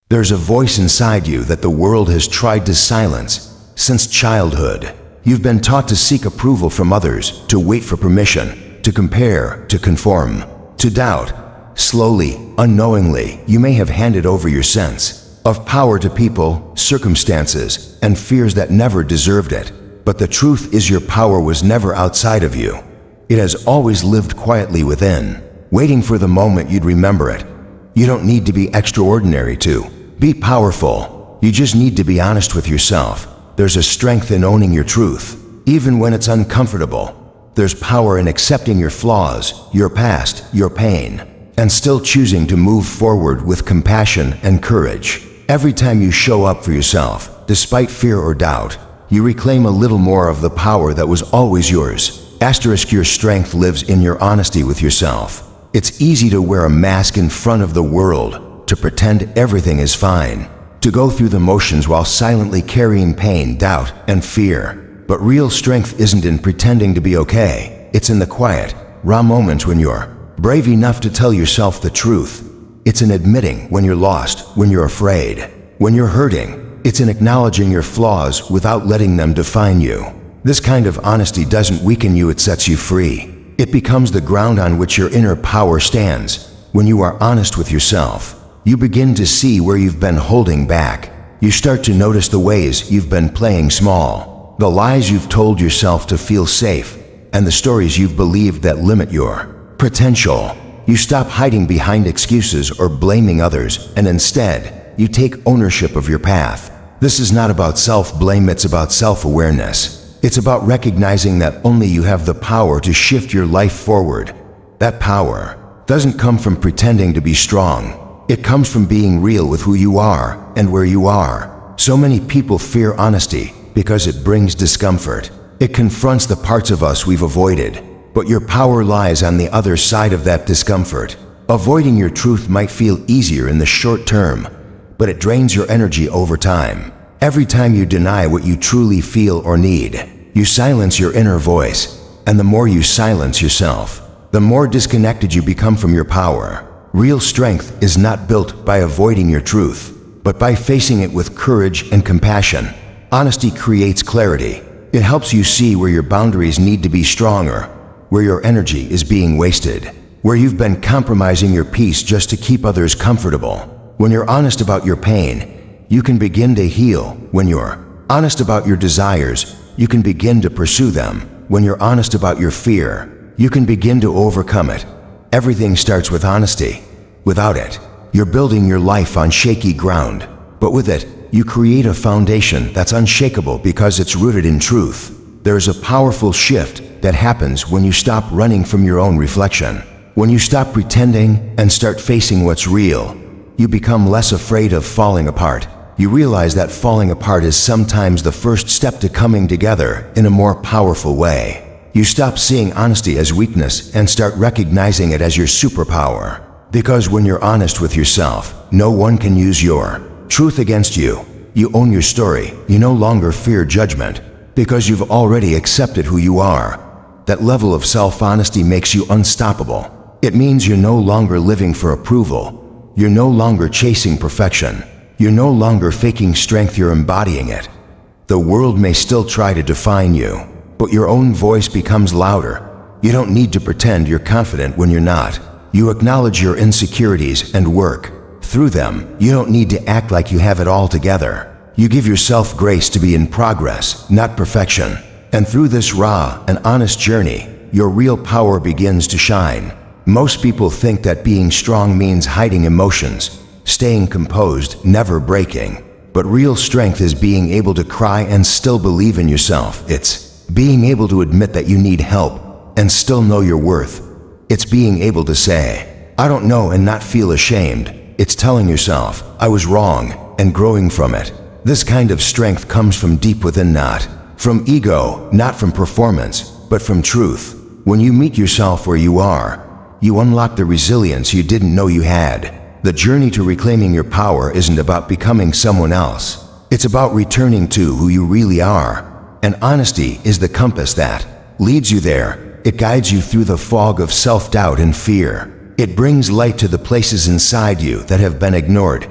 There's a voice inside you that the world has tried to silence since childhood. You've been taught to seek approval from others, to wait for permission, to compare, to conform, to doubt. Slowly, unknowingly, you may have handed over your sense of power to people, circumstances, and fears that never deserved it. But the truth is, your power was never outside of you. It has always lived quietly within, waiting for the moment you'd remember it. You don't need to be extraordinary to be powerful. You just need to be honest with yourself. There's a strength in owning your truth, even when it's uncomfortable. There's power in accepting your flaws, your past, your pain, and still choosing to move forward with compassion and courage. Every time you show up for yourself, despite fear or doubt, you reclaim a little more of the power that was always yours. Your strength lives in your honesty with yourself. It's easy to wear a mask in front of the world, to pretend everything is fine, to go through the motions while silently carrying pain, doubt, and fear. But real strength isn't in pretending to be okay. It's in the quiet, raw moments when you're brave enough to tell yourself the truth. It's in admitting when you're lost, when you're afraid, when you're hurting. It's in acknowledging your flaws without letting them define you. This kind of honesty doesn't weaken you, it sets you free. It becomes the ground on which your inner power stands. When you are honest with yourself, you begin to see where you've been holding back. You start to notice the ways you've been playing small, the lies you've told yourself to feel safe, and the stories you've believed that limit your potential. You stop hiding behind excuses or blaming others, and instead, you take ownership of your path. This is not about self-blame, it's about self-awareness. It's about recognizing that only you have the power to shift your life forward. That power doesn't come from pretending to be strong. It comes from being real with who you are and where you are. So many people fear honesty because it brings discomfort. It confronts the parts of us we've avoided. But your power lies on the other side of that discomfort. Avoiding your truth might feel easier in the short term, but it drains your energy over time. Every time you deny what you truly feel or need, you silence your inner voice. And the more you silence yourself, the more disconnected you become from your power. Real strength is not built by avoiding your truth, but by facing it with courage and compassion. Honesty creates clarity. It helps you see where your boundaries need to be stronger, where your energy is being wasted, where you've been compromising your peace just to keep others comfortable. When you're honest about your pain, you can begin to heal. When you're honest about your desires, you can begin to pursue them. When you're honest about your fear, you can begin to overcome it. Everything starts with honesty. Without it, you're building your life on shaky ground. But with it, you create a foundation that's unshakable because it's rooted in truth. There's a powerful shift that happens when you stop running from your own reflection. When you stop pretending and start facing what's real, you become less afraid of falling apart. You realize that falling apart is sometimes the first step to coming together in a more powerful way. You stop seeing honesty as weakness and start recognizing it as your superpower. Because when you're honest with yourself, no one can use your truth against you. You own your story. You no longer fear judgment because you've already accepted who you are. That level of self-honesty makes you unstoppable. It means you're no longer living for approval. You're no longer chasing perfection. You're no longer faking strength, you're embodying it. The world may still try to define you, but your own voice becomes louder. You don't need to pretend you're confident when you're not. You acknowledge your insecurities and work through them. You don't need to act like you have it all together. You give yourself grace to be in progress, not perfection. And through this raw and honest journey, your real power begins to shine. Most people think that being strong means hiding emotions, staying composed, never breaking. But real strength is being able to cry and still believe in yourself. It's being able to admit that you need help and still know your worth. It's being able to say, I don't know, and not feel ashamed. It's telling yourself, I was wrong, and growing from it. This kind of strength comes from deep within, not from ego, not from performance, but from truth. When you meet yourself where you are, you unlock the resilience you didn't know you had. The journey to reclaiming your power isn't about becoming someone else. It's about returning to who you really are. And honesty is the compass that leads you there. It guides you through the fog of self-doubt and fear. It brings light to the places inside you that have been ignored.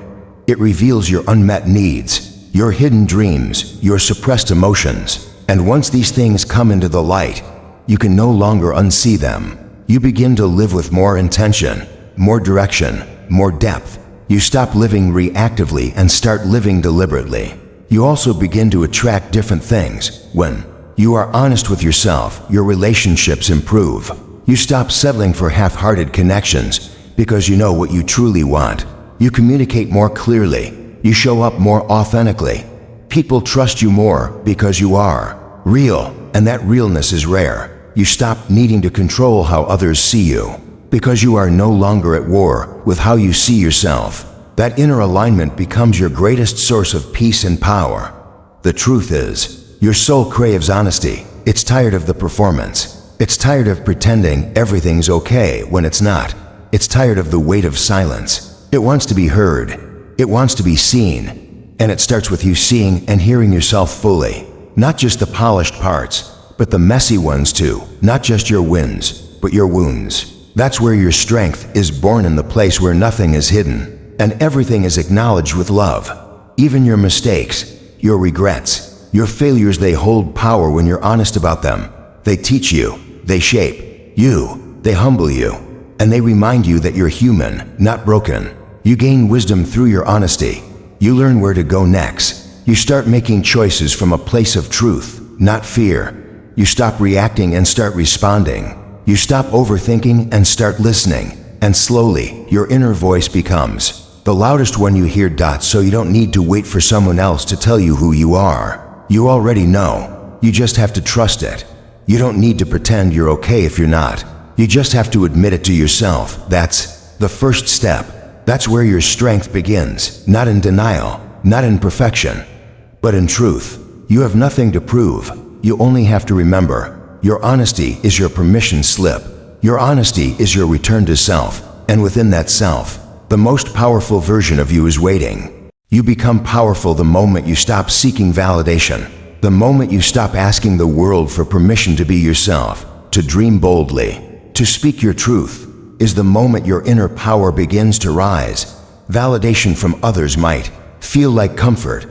It reveals your unmet needs, your hidden dreams, your suppressed emotions. And once these things come into the light, you can no longer unsee them. You begin to live with more intention, more direction, more depth. You stop living reactively and start living deliberately. You also begin to attract different things. When you are honest with yourself, your relationships improve. You stop settling for half-hearted connections because you know what you truly want. You communicate more clearly. You show up more authentically. People trust you more because you are real, and that realness is rare. You stop needing to control how others see you because you are no longer at war with how you see yourself. That inner alignment becomes your greatest source of peace and power. The truth is, your soul craves honesty. It's tired of the performance. It's tired of pretending everything's okay when it's not. It's tired of the weight of silence. It wants to be heard. It wants to be seen. And it starts with you seeing and hearing yourself fully. Not just the polished parts, but the messy ones too. Not just your wins, but your wounds. That's where your strength is born, in the place where nothing is hidden and everything is acknowledged with love. Even your mistakes, your regrets, your failures, they hold power when you're honest about them. They teach you, they shape you, they humble you, and they remind you that you're human, not broken. You gain wisdom through your honesty. You learn where to go next. You start making choices from a place of truth, not fear. You stop reacting and start responding. You stop overthinking and start listening. And slowly, your inner voice becomes the loudest one you hear. So you don't need to wait for someone else to tell you who you are. You already know. You just have to trust it. You don't need to pretend you're okay if you're not. You just have to admit it to yourself. That's the first step. That's where your strength begins. Not in denial, not in perfection, but in truth. You have nothing to prove. You only have to remember. Your honesty is your permission slip. Your honesty is your return to self. And within that self, the most powerful version of you is waiting. You become powerful the moment you stop seeking validation. The moment you stop asking the world for permission to be yourself, to dream boldly, to speak your truth, is the moment your inner power begins to rise. Validation from others might feel like comfort,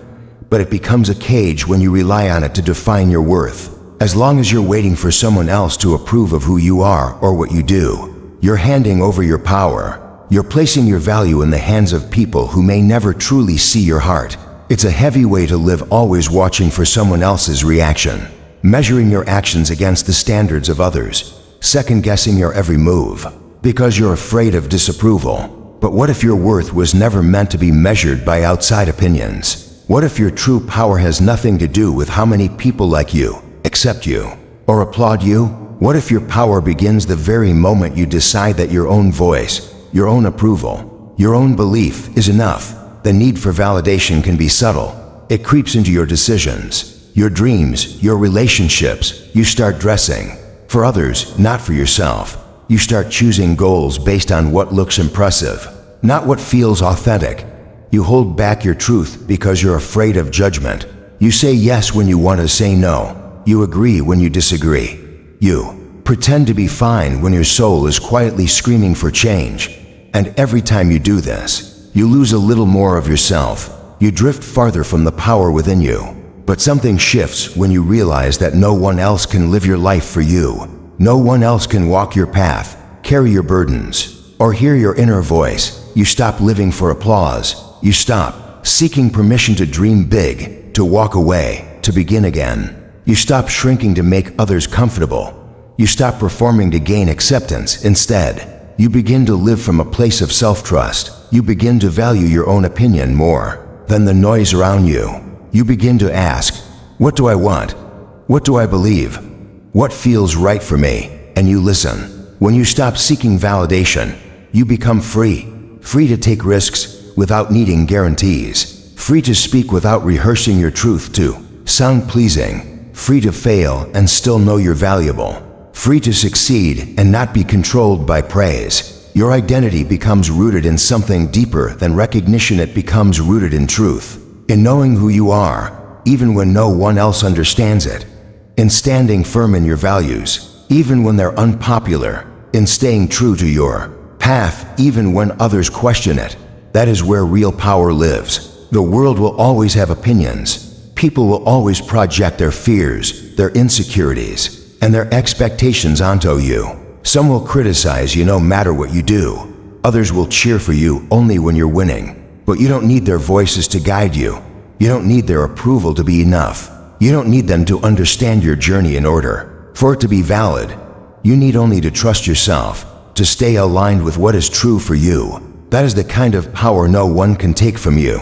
but it becomes a cage when you rely on it to define your worth. As long as you're waiting for someone else to approve of who you are or what you do, you're handing over your power. You're placing your value in the hands of people who may never truly see your heart. It's a heavy way to live, always watching for someone else's reaction, measuring your actions against the standards of others, second-guessing your every move, because you're afraid of disapproval. But what if your worth was never meant to be measured by outside opinions? What if your true power has nothing to do with how many people like you, accept you, or applaud you? What if your power begins the very moment you decide that your own voice, your own approval, your own belief is enough? The need for validation can be subtle. It creeps into your decisions, your dreams, your relationships. You start dressing for others, not for yourself. You start choosing goals based on what looks impressive, not what feels authentic. You hold back your truth because you're afraid of judgment. You say yes when you want to say no. You agree when you disagree. You pretend to be fine when your soul is quietly screaming for change. And every time you do this, you lose a little more of yourself. You drift farther from the power within you. But something shifts when you realize that no one else can live your life for you. No one else can walk your path, carry your burdens, or hear your inner voice. You stop living for applause. You stop seeking permission to dream big, to walk away, to begin again. You stop shrinking to make others comfortable. You stop performing to gain acceptance. Instead, you begin to live from a place of self-trust. You begin to value your own opinion more than the noise around you. You begin to ask, what do I want? What do I believe? What feels right for me? And you listen. When you stop seeking validation, you become free. Free to take risks without needing guarantees. Free to speak without rehearsing your truth to sound pleasing. Free to fail and still know you're valuable. Free to succeed and not be controlled by praise. Your identity becomes rooted in something deeper than recognition. It becomes rooted in truth, in knowing who you are, even when no one else understands it, in standing firm in your values, even when they're unpopular, in staying true to your path, even when others question it. That is where real power lives. The world will always have opinions. People will always project their fears, their insecurities, and their expectations onto you. Some will criticize you no matter what you do. Others will cheer for you only when you're winning. But you don't need their voices to guide you. You don't need their approval to be enough. You don't need them to understand your journey in order for it to be valid. You need only to trust yourself, to stay aligned with what is true for you. That is the kind of power no one can take from you.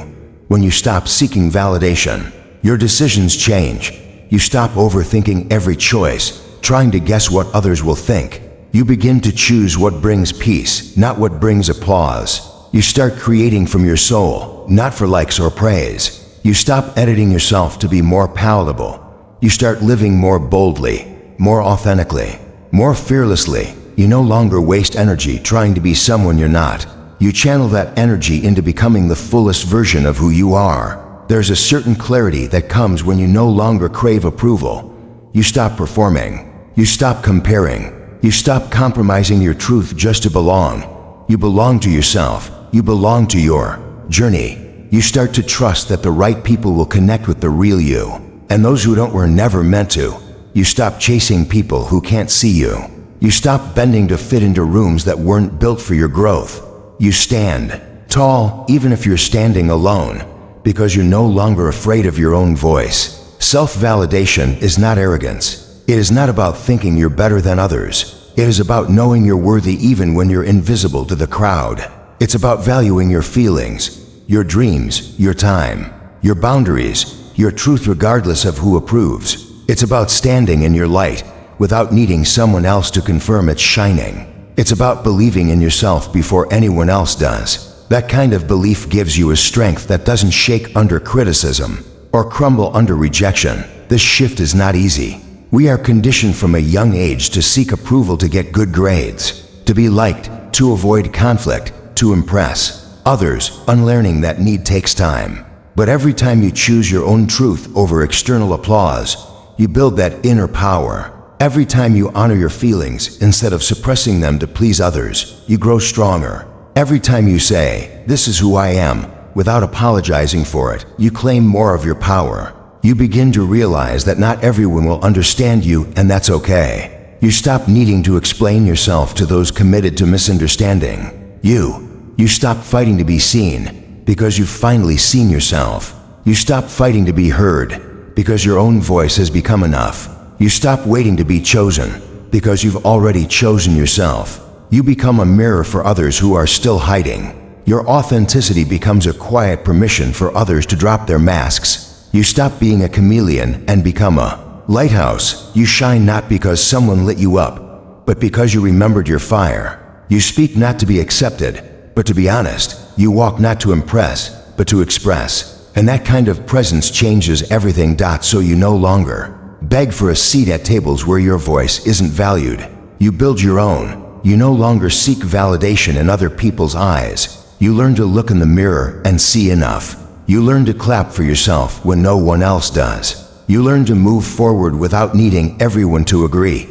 When you stop seeking validation, your decisions change. You stop overthinking every choice, trying to guess what others will think. You begin to choose what brings peace, not what brings applause. You start creating from your soul, not for likes or praise. You stop editing yourself to be more palatable. You start living more boldly, more authentically, more fearlessly. You no longer waste energy trying to be someone you're not. You channel that energy into becoming the fullest version of who you are. There's a certain clarity that comes when you no longer crave approval. You stop performing. You stop comparing. You stop compromising your truth just to belong. You belong to yourself. You belong to your journey. You start to trust that the right people will connect with the real you, and those who don't were never meant to. You stop chasing people who can't see you. You stop bending to fit into rooms that weren't built for your growth. You stand tall even if you're standing alone, because you're no longer afraid of your own voice. Self-validation is not arrogance. It is not about thinking you're better than others. It is about knowing you're worthy even when you're invisible to the crowd. It's about valuing your feelings, your dreams, your time, your boundaries, your truth regardless of who approves. It's about standing in your light without needing someone else to confirm it's shining. It's about believing in yourself before anyone else does. That kind of belief gives you a strength that doesn't shake under criticism or crumble under rejection. This shift is not easy. We are conditioned from a young age to seek approval, to get good grades, to be liked, to avoid conflict, to impress others. Unlearning that need takes time. But every time you choose your own truth over external applause, you build that inner power. Every time you honor your feelings instead of suppressing them to please others, you grow stronger. Every time you say, "This is who I am," without apologizing for it, you claim more of your power. You begin to realize that not everyone will understand you, and that's okay. You stop needing to explain yourself to those committed to misunderstanding you stop fighting to be seen because you've finally seen yourself. You stop fighting to be heard because your own voice has become enough. You stop waiting to be chosen because you've already chosen yourself. You become a mirror for others who are still hiding. Your authenticity becomes a quiet permission for others to drop their masks. You stop being a chameleon and become a lighthouse. You shine not because someone lit you up, but because you remembered your fire. You speak not to be accepted, but to be honest. You walk not to impress, but to express. And that kind of presence changes everything. So you no longer beg for a seat at tables where your voice isn't valued. You build your own. You no longer seek validation in other people's eyes. You learn to look in the mirror and see enough. You learn to clap for yourself when no one else does. You learn to move forward without needing everyone to agree.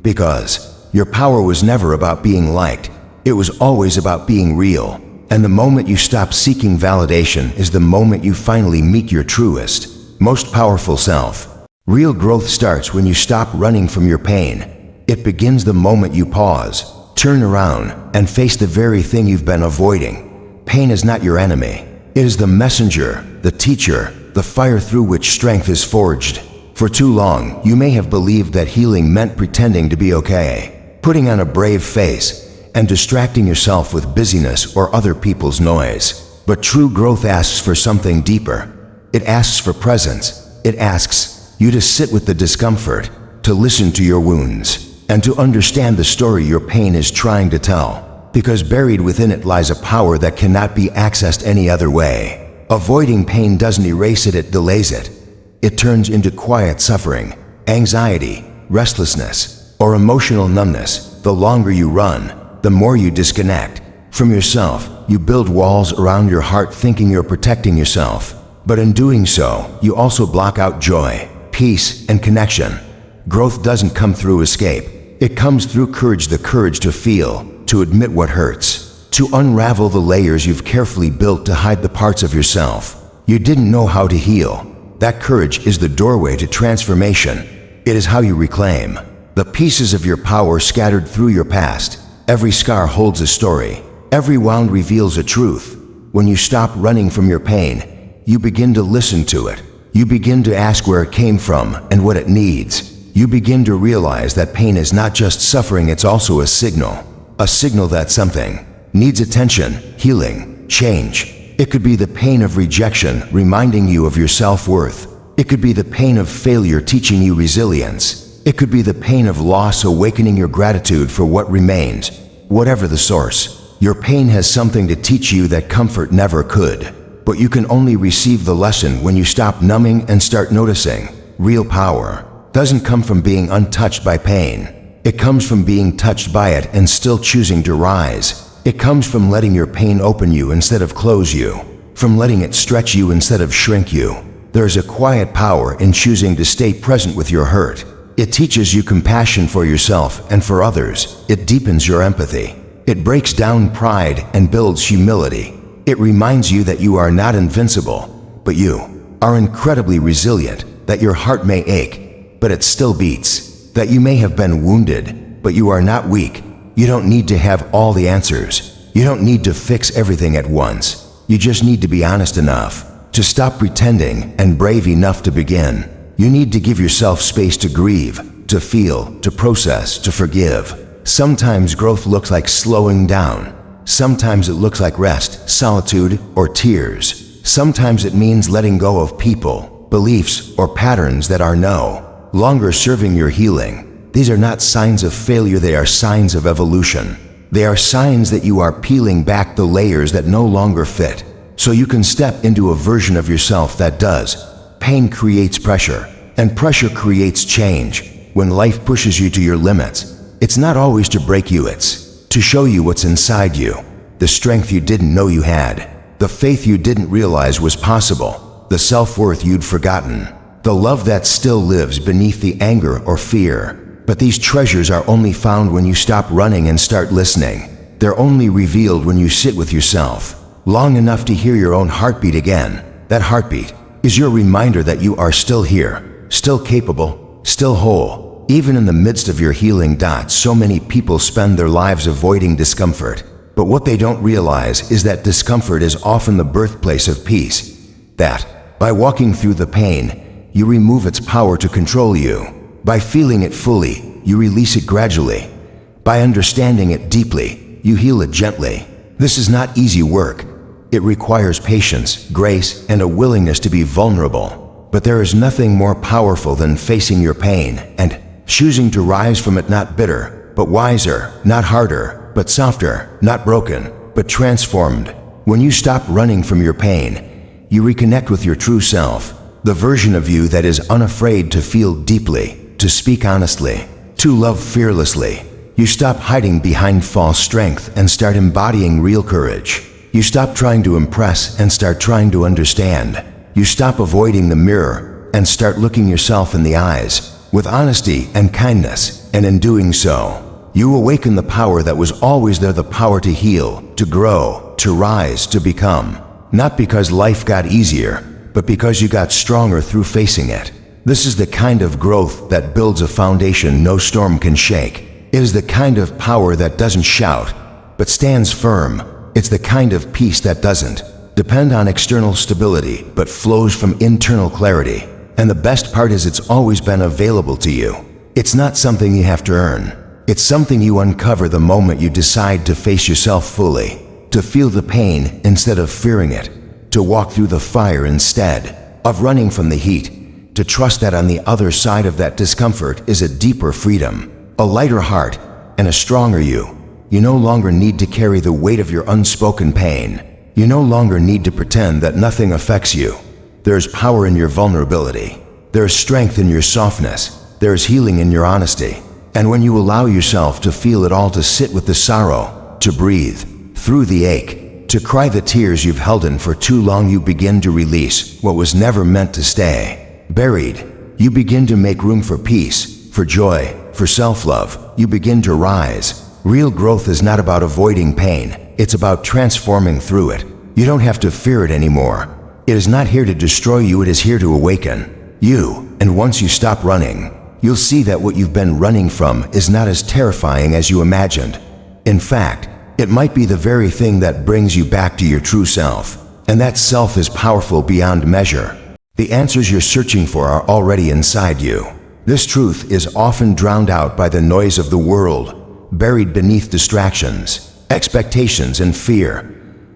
Because your power was never about being liked. It was always about being real. And the moment you stop seeking validation is the moment you finally meet your truest, most powerful self. Real growth starts when you stop running from your pain. It begins the moment you pause, turn around, and face the very thing you've been avoiding. Pain is not your enemy. It is the messenger, the teacher, the fire through which strength is forged. For too long, you may have believed that healing meant pretending to be okay, putting on a brave face, and distracting yourself with busyness or other people's noise. But true growth asks for something deeper. It asks for presence. It asks you to sit with the discomfort, to listen to your wounds, and to understand the story your pain is trying to tell. Because buried within it lies a power that cannot be accessed any other way. Avoiding pain doesn't erase it, it delays it. It turns into quiet suffering, anxiety, restlessness, or emotional numbness. The longer you run, the more you disconnect from yourself. You build walls around your heart thinking you're protecting yourself. But in doing so, you also block out joy, peace, and connection. Growth doesn't come through escape. It comes through courage, the courage to feel, to admit what hurts, to unravel the layers you've carefully built to hide the parts of yourself you didn't know how to heal. That courage is the doorway to transformation. It is how you reclaim the pieces of your power scattered through your past. Every scar holds a story. Every wound reveals a truth. When you stop running from your pain, you begin to listen to it. You begin to ask where it came from and what it needs. You begin to realize that pain is not just suffering, it's also a signal. A signal that something needs attention, healing, change. It could be the pain of rejection, reminding you of your self-worth. It could be the pain of failure, teaching you resilience. It could be the pain of loss, awakening your gratitude for what remains. Whatever the source, your pain has something to teach you that comfort never could. But you can only receive the lesson when you stop numbing and start noticing. Real power doesn't come from being untouched by pain. It comes from being touched by it and still choosing to rise. It comes from letting your pain open you instead of close you, from letting it stretch you instead of shrink you. There is a quiet power in choosing to stay present with your hurt. It teaches you compassion for yourself and for others. It deepens your empathy. It breaks down pride and builds humility. It reminds you that you are not invincible, but you are incredibly resilient, that your heart may ache, but it still beats, that you may have been wounded, but you are not weak. You don't need to have all the answers. You don't need to fix everything at once. You just need to be honest enough to stop pretending and brave enough to begin. You need to give yourself space to grieve, to feel, to process, to forgive. Sometimes growth looks like slowing down. Sometimes it looks like rest, solitude, or tears. Sometimes it means letting go of people, beliefs, or patterns that are no longer serving your healing. These are not signs of failure, they are signs of evolution. They are signs that you are peeling back the layers that no longer fit, so you can step into a version of yourself that does. Pain creates pressure, and pressure creates change. When life pushes you to your limits, it's not always to break you, it's to show you what's inside you. The strength you didn't know you had, the faith you didn't realize was possible, the self-worth you'd forgotten, the love that still lives beneath the anger or fear. But these treasures are only found when you stop running and start listening. They're only revealed when you sit with yourself long enough to hear your own heartbeat again. That heartbeat is your reminder that you are still here, still capable, still whole. Even in the midst of your healing. So many people spend their lives avoiding discomfort. But what they don't realize is that discomfort is often the birthplace of peace. That by walking through the pain, you remove its power to control you. By feeling it fully, you release it gradually. By understanding it deeply, you heal it gently. This is not easy work. It requires patience, grace, and a willingness to be vulnerable. But there is nothing more powerful than facing your pain and choosing to rise from it, not bitter, but wiser, not harder, but softer, not broken, but transformed. When you stop running from your pain, you reconnect with your true self, the version of you that is unafraid to feel deeply, to speak honestly, to love fearlessly. You stop hiding behind false strength and start embodying real courage. You stop trying to impress and start trying to understand. You stop avoiding the mirror and start looking yourself in the eyes with honesty and kindness, and in doing so, you awaken the power that was always there, the power to heal, to grow, to rise, to become. Not because life got easier, but because you got stronger through facing it. This is the kind of growth that builds a foundation no storm can shake. It is the kind of power that doesn't shout, but stands firm. It's the kind of peace that doesn't depend on external stability, but flows from internal clarity. And the best part is it's always been available to you. It's not something you have to earn. It's something you uncover the moment you decide to face yourself fully, to feel the pain instead of fearing it, to walk through the fire instead of running from the heat, to trust that on the other side of that discomfort is a deeper freedom, a lighter heart, and a stronger you. You no longer need to carry the weight of your unspoken pain. You no longer need to pretend that nothing affects you. There is power in your vulnerability. There is strength in your softness. There is healing in your honesty. And when you allow yourself to feel it all, to sit with the sorrow, to breathe through the ache, to cry the tears you've held in for too long, you begin to release what was never meant to stay buried. You begin to make room for peace, for joy, for self-love. You begin to rise. Real growth is not about avoiding pain. It's about transforming through it. You don't have to fear it anymore. It is not here to destroy you, it is here to awaken you. And once you stop running, you'll see that what you've been running from is not as terrifying as you imagined. In fact, it might be the very thing that brings you back to your true self. And that self is powerful beyond measure. The answers you're searching for are already inside you. This truth is often drowned out by the noise of the world, buried beneath distractions, expectations, and fear.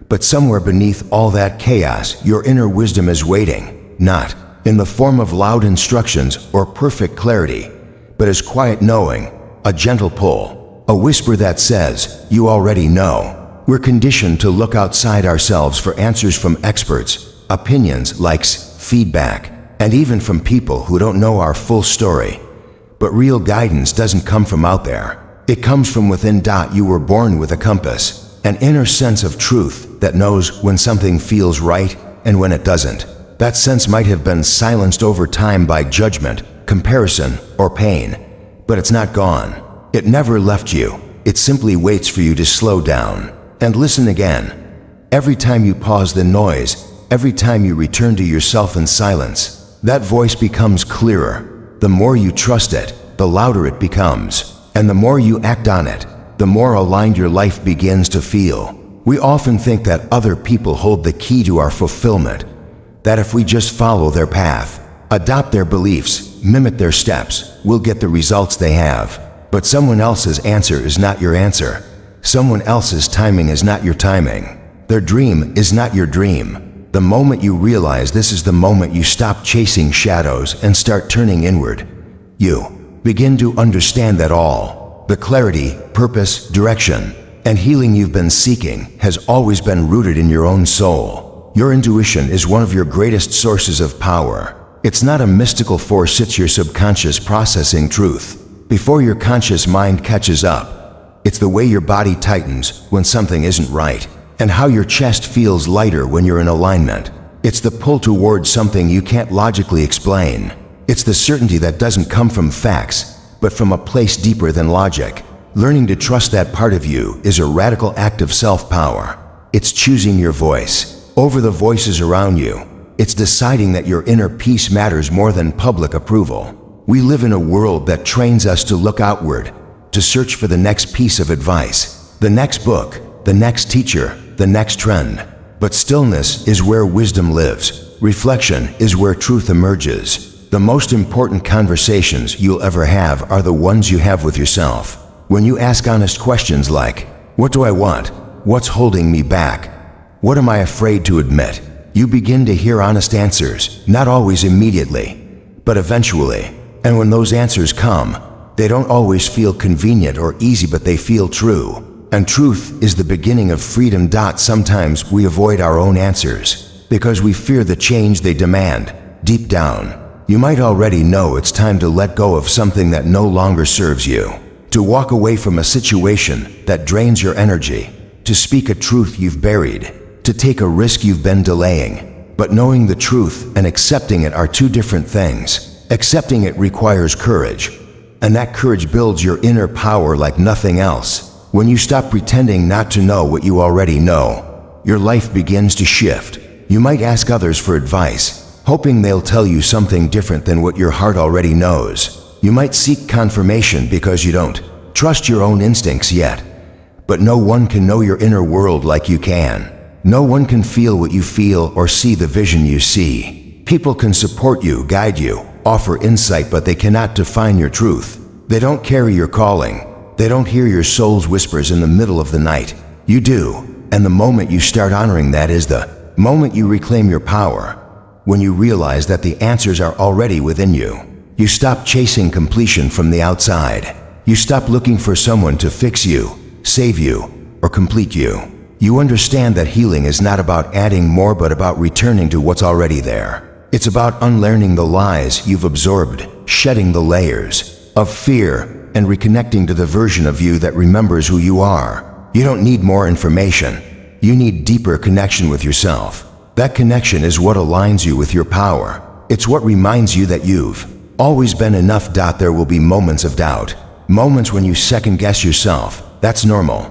But somewhere beneath all that chaos, your inner wisdom is waiting, not in the form of loud instructions or perfect clarity, but as quiet knowing, a gentle pull, a whisper that says, "You already know." We're conditioned to look outside ourselves for answers from experts, opinions, likes, feedback, and even from people who don't know our full story. But real guidance doesn't come from out there. It comes from within. You were born with a compass, an inner sense of truth that knows when something feels right and when it doesn't. That sense might have been silenced over time by judgment, comparison, or pain, but it's not gone. It never left you. It simply waits for you to slow down and listen again. Every time you pause the noise, every time you return to yourself in silence, that voice becomes clearer. The more you trust it, the louder it becomes. And the more you act on it, the more aligned your life begins to feel. We often think that other people hold the key to our fulfillment, that if we just follow their path, adopt their beliefs, mimic their steps, we'll get the results they have. But someone else's answer is not your answer. Someone else's timing is not your timing. Their dream is not your dream. The moment you realize this is the moment you stop chasing shadows and start turning inward. You begin to understand that all the clarity, purpose, direction, and healing you've been seeking has always been rooted in your own soul. Your intuition is one of your greatest sources of power. It's not a mystical force, it's your subconscious processing truth before your conscious mind catches up. It's the way your body tightens when something isn't right, and how your chest feels lighter when you're in alignment. It's the pull towards something you can't logically explain. It's the certainty that doesn't come from facts, but from a place deeper than logic. Learning to trust that part of you is a radical act of self-power. It's choosing your voice over the voices around you. It's deciding that your inner peace matters more than public approval. We live in a world that trains us to look outward, to search for the next piece of advice, the next book, the next teacher, the next trend. But stillness is where wisdom lives. Reflection is where truth emerges. The most important conversations you'll ever have are the ones you have with yourself. When you ask honest questions like, what do I want? What's holding me back? What am I afraid to admit? You begin to hear honest answers, not always immediately, but eventually. And when those answers come, they don't always feel convenient or easy, but they feel true. And truth is the beginning of freedom. Sometimes we avoid our own answers because we fear the change they demand. Deep down, you might already know it's time to let go of something that no longer serves you, to walk away from a situation that drains your energy, to speak a truth you've buried, to take a risk you've been delaying. But knowing the truth and accepting it are two different things. Accepting it requires courage, and that courage builds your inner power like nothing else. When you stop pretending not to know what you already know, your life begins to shift. You might ask others for advice, hoping they'll tell you something different than what your heart already knows. You might seek confirmation because you don't trust your own instincts yet. But no one can know your inner world like you can. No one can feel what you feel or see the vision you see. People can support you, guide you, offer insight, but they cannot define your truth. They don't carry your calling. They don't hear your soul's whispers in the middle of the night. You do, and the moment you start honoring that is the moment you reclaim your power. When you realize that the answers are already within you, you stop chasing completion from the outside. You stop looking for someone to fix you, save you, or complete you. You understand that healing is not about adding more, but about returning to what's already there. It's about unlearning the lies you've absorbed, shedding the layers of fear, and reconnecting to the version of you that remembers who you are. You don't need more information. You need deeper connection with yourself. That connection is what aligns you with your power. It's what reminds you that you've always been enough. There will be moments of doubt, moments when you second-guess yourself. That's normal.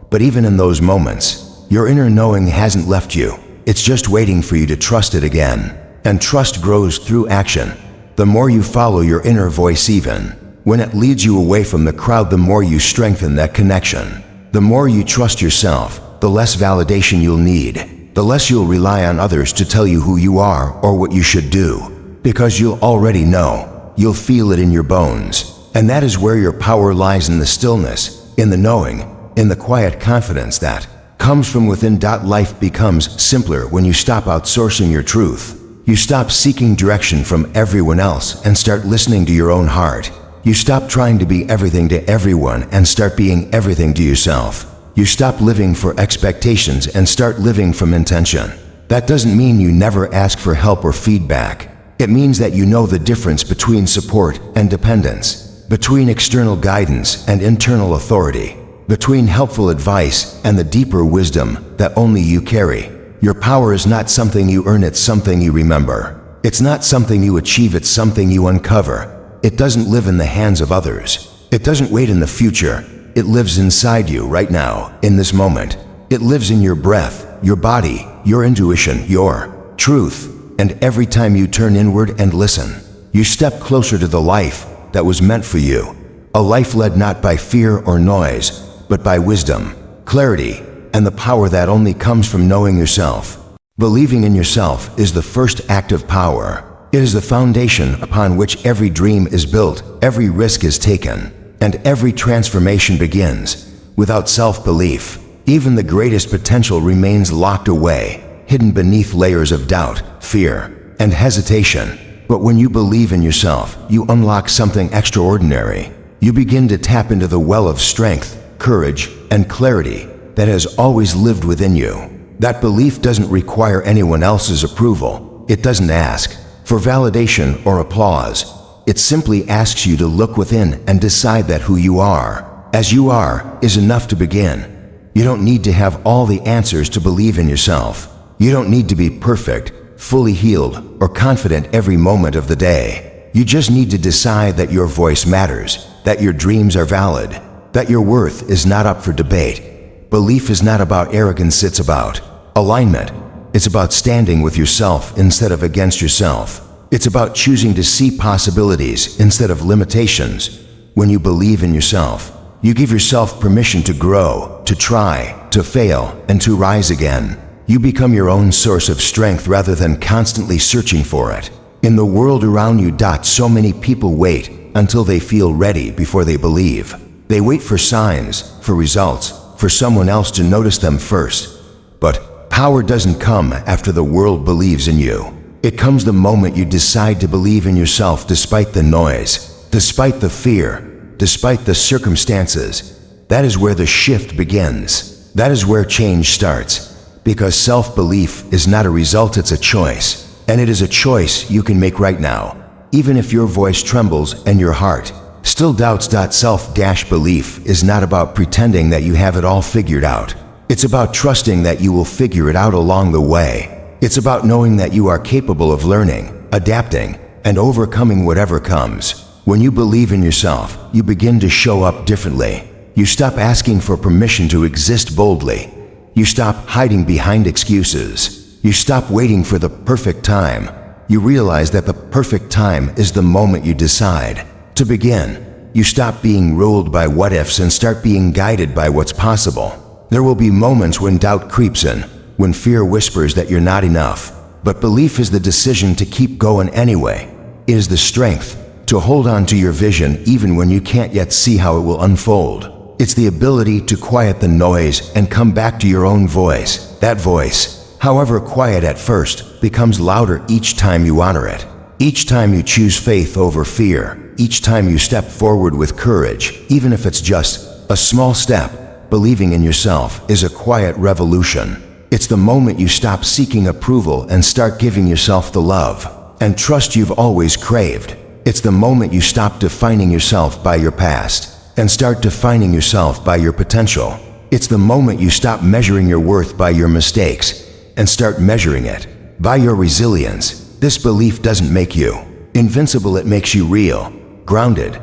But even in those moments, your inner knowing hasn't left you. It's just waiting for you to trust it again. And trust grows through action. The more you follow your inner voice, even when it leads you away from the crowd, the more you strengthen that connection. The more you trust yourself, the less validation you'll need. The less you'll rely on others to tell you who you are or what you should do. Because you'll already know. You'll feel it in your bones. And that is where your power lies, in the stillness, in the knowing, in the quiet confidence that comes from within. Life becomes simpler when you stop outsourcing your truth. You stop seeking direction from everyone else and start listening to your own heart. You stop trying to be everything to everyone and start being everything to yourself. You stop living for expectations and start living from intention. That doesn't mean you never ask for help or feedback. It means that you know the difference between support and dependence, between external guidance and internal authority, between helpful advice and the deeper wisdom that only you carry. Your power is not something you earn, it's something you remember. It's not something you achieve, it's something you uncover. It doesn't live in the hands of others. It doesn't wait in the future. It lives inside you right now, in this moment. It lives in your breath, your body, your intuition, your truth. And every time you turn inward and listen, you step closer to the life that was meant for you. A life led not by fear or noise, but by wisdom, clarity, and the power that only comes from knowing yourself. Believing in yourself is the first act of power. It is the foundation upon which every dream is built, every risk is taken, and every transformation begins. Without self-belief, even the greatest potential remains locked away, hidden beneath layers of doubt, fear, and hesitation. But when you believe in yourself, you unlock something extraordinary. You begin to tap into the well of strength, courage, and clarity that has always lived within you. That belief doesn't require anyone else's approval. It doesn't ask for validation or applause. It simply asks you to look within and decide that who you are, as you are, is enough to begin. You don't need to have all the answers to believe in yourself. You don't need to be perfect, fully healed, or confident every moment of the day. You just need to decide that your voice matters, that your dreams are valid, that your worth is not up for debate. Belief is not about arrogance, it's about alignment. It's about standing with yourself instead of against yourself. It's about choosing to see possibilities instead of limitations. When you believe in yourself, you give yourself permission to grow, to try, to fail, and to rise again. You become your own source of strength rather than constantly searching for it. In the world around you, so many people wait until they feel ready before they believe. They wait for signs, for results, for someone else to notice them first. But power doesn't come after the world believes in you. It comes the moment you decide to believe in yourself despite the noise, despite the fear, despite the circumstances. That is where the shift begins. That is where change starts. Because self-belief is not a result, it's a choice. And it is a choice you can make right now. Even if your voice trembles and your heart still doubts. Self-belief is not about pretending that you have it all figured out. It's about trusting that you will figure it out along the way. It's about knowing that you are capable of learning, adapting, and overcoming whatever comes. When you believe in yourself, you begin to show up differently. You stop asking for permission to exist boldly. You stop hiding behind excuses. You stop waiting for the perfect time. You realize that the perfect time is the moment you decide to begin. You stop being ruled by what ifs and start being guided by what's possible. There will be moments when doubt creeps in, when fear whispers that you're not enough. But belief is the decision to keep going anyway. It is the strength to hold on to your vision even when you can't yet see how it will unfold. It's the ability to quiet the noise and come back to your own voice. That voice, however quiet at first, becomes louder each time you honor it. Each time you choose faith over fear. Each time you step forward with courage, even if it's just a small step. Believing in yourself is a quiet revolution. It's the moment you stop seeking approval and start giving yourself the love and trust you've always craved. It's the moment you stop defining yourself by your past and start defining yourself by your potential. It's the moment you stop measuring your worth by your mistakes and start measuring it by your resilience. This belief doesn't make you invincible, it makes you real, grounded,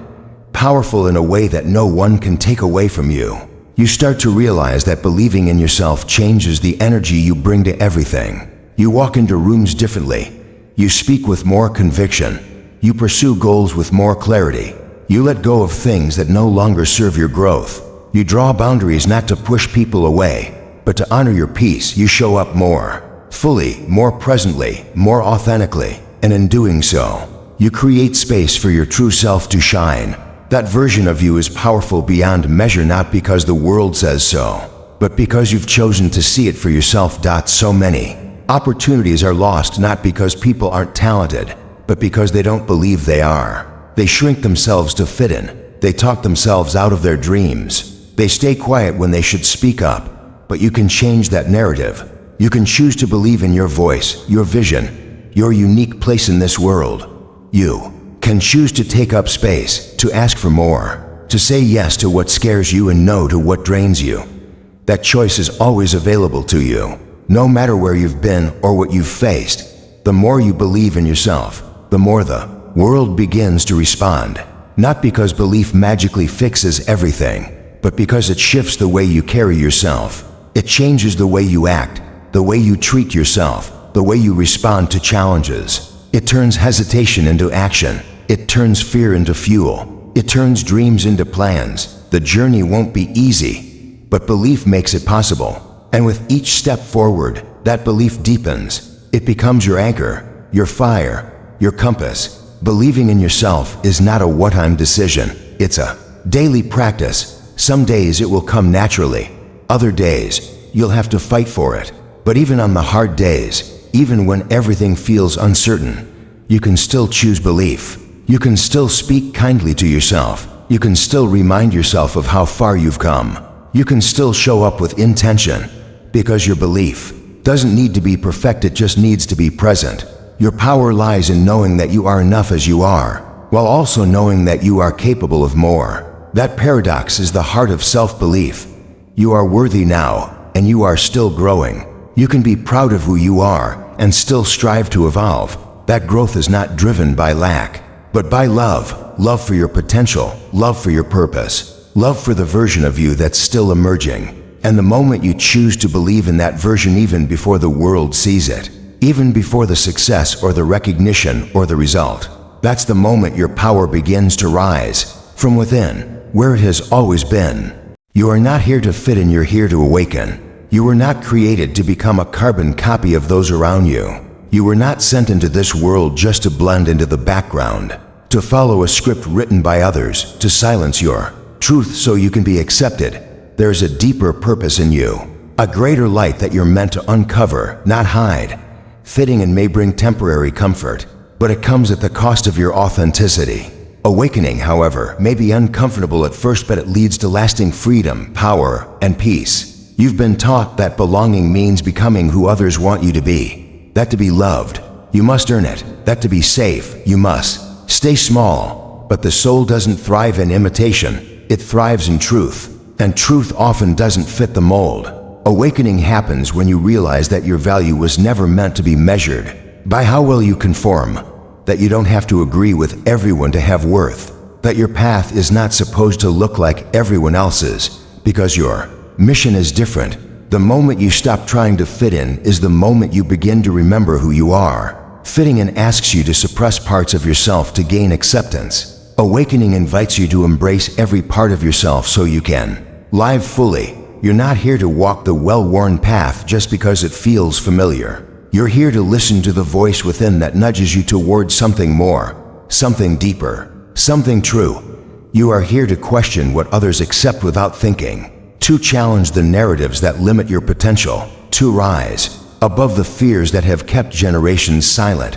powerful in a way that no one can take away from you. You start to realize that believing in yourself changes the energy you bring to everything. You walk into rooms differently. You speak with more conviction. You pursue goals with more clarity. You let go of things that no longer serve your growth. You draw boundaries not to push people away, but to honor your peace. You show up more fully, more presently, more authentically, and in doing so, you create space for your true self to shine. That version of you is powerful beyond measure, not because the world says so, but because you've chosen to see it for yourself. So many opportunities are lost not because people aren't talented, but because they don't believe they are. They shrink themselves to fit in. They talk themselves out of their dreams. They stay quiet when they should speak up. But you can change that narrative. You can choose to believe in your voice, your vision, your unique place in this world. You can choose to take up space, to ask for more, to say yes to what scares you and no to what drains you. That choice is always available to you, no matter where you've been or what you've faced. The more you believe in yourself, the more the world begins to respond. Not because belief magically fixes everything, but because it shifts the way you carry yourself. It changes the way you act, the way you treat yourself, the way you respond to challenges. It turns hesitation into action. It turns fear into fuel. It turns dreams into plans. The journey won't be easy, but belief makes it possible. And with each step forward, that belief deepens. It becomes your anchor, your fire, your compass. Believing in yourself is not a one-time decision. It's a daily practice. Some days it will come naturally. Other days, you'll have to fight for it. But even on the hard days, even when everything feels uncertain, you can still choose belief. You can still speak kindly to yourself. You can still remind yourself of how far you've come. You can still show up with intention, because your belief doesn't need to be perfect, it just needs to be present. Your power lies in knowing that you are enough as you are, while also knowing that you are capable of more. That paradox is the heart of self-belief. You are worthy now, and you are still growing. You can be proud of who you are, and still strive to evolve. That growth is not driven by lack, but by love. Love for your potential, love for your purpose, love for the version of you that's still emerging. And the moment you choose to believe in that version even before the world sees it, even before the success or the recognition or the result, that's the moment your power begins to rise from within, where it has always been. You are not here to fit in, you're here to awaken. You were not created to become a carbon copy of those around you. You were not sent into this world just to blend into the background, to follow a script written by others, to silence your truth so you can be accepted. There's a deeper purpose in you, a greater light that you're meant to uncover, not hide. Fitting in may bring temporary comfort, but it comes at the cost of your authenticity. Awakening, however, may be uncomfortable at first, but it leads to lasting freedom, power, and peace. You've been taught that belonging means becoming who others want you to be. That to be loved, you must earn it. That to be safe, you must stay small. But the soul doesn't thrive in imitation, it thrives in truth. And truth often doesn't fit the mold. Awakening happens when you realize that your value was never meant to be measured by how well you conform, that you don't have to agree with everyone to have worth, that your path is not supposed to look like everyone else's, because your mission is different. The moment you stop trying to fit in is the moment you begin to remember who you are. Fitting in asks you to suppress parts of yourself to gain acceptance. Awakening invites you to embrace every part of yourself so you can live fully. You're not here to walk the well-worn path just because it feels familiar. You're here to listen to the voice within that nudges you towards something more, something deeper, something true. You are here to question what others accept without thinking, to challenge the narratives that limit your potential, to rise above the fears that have kept generations silent.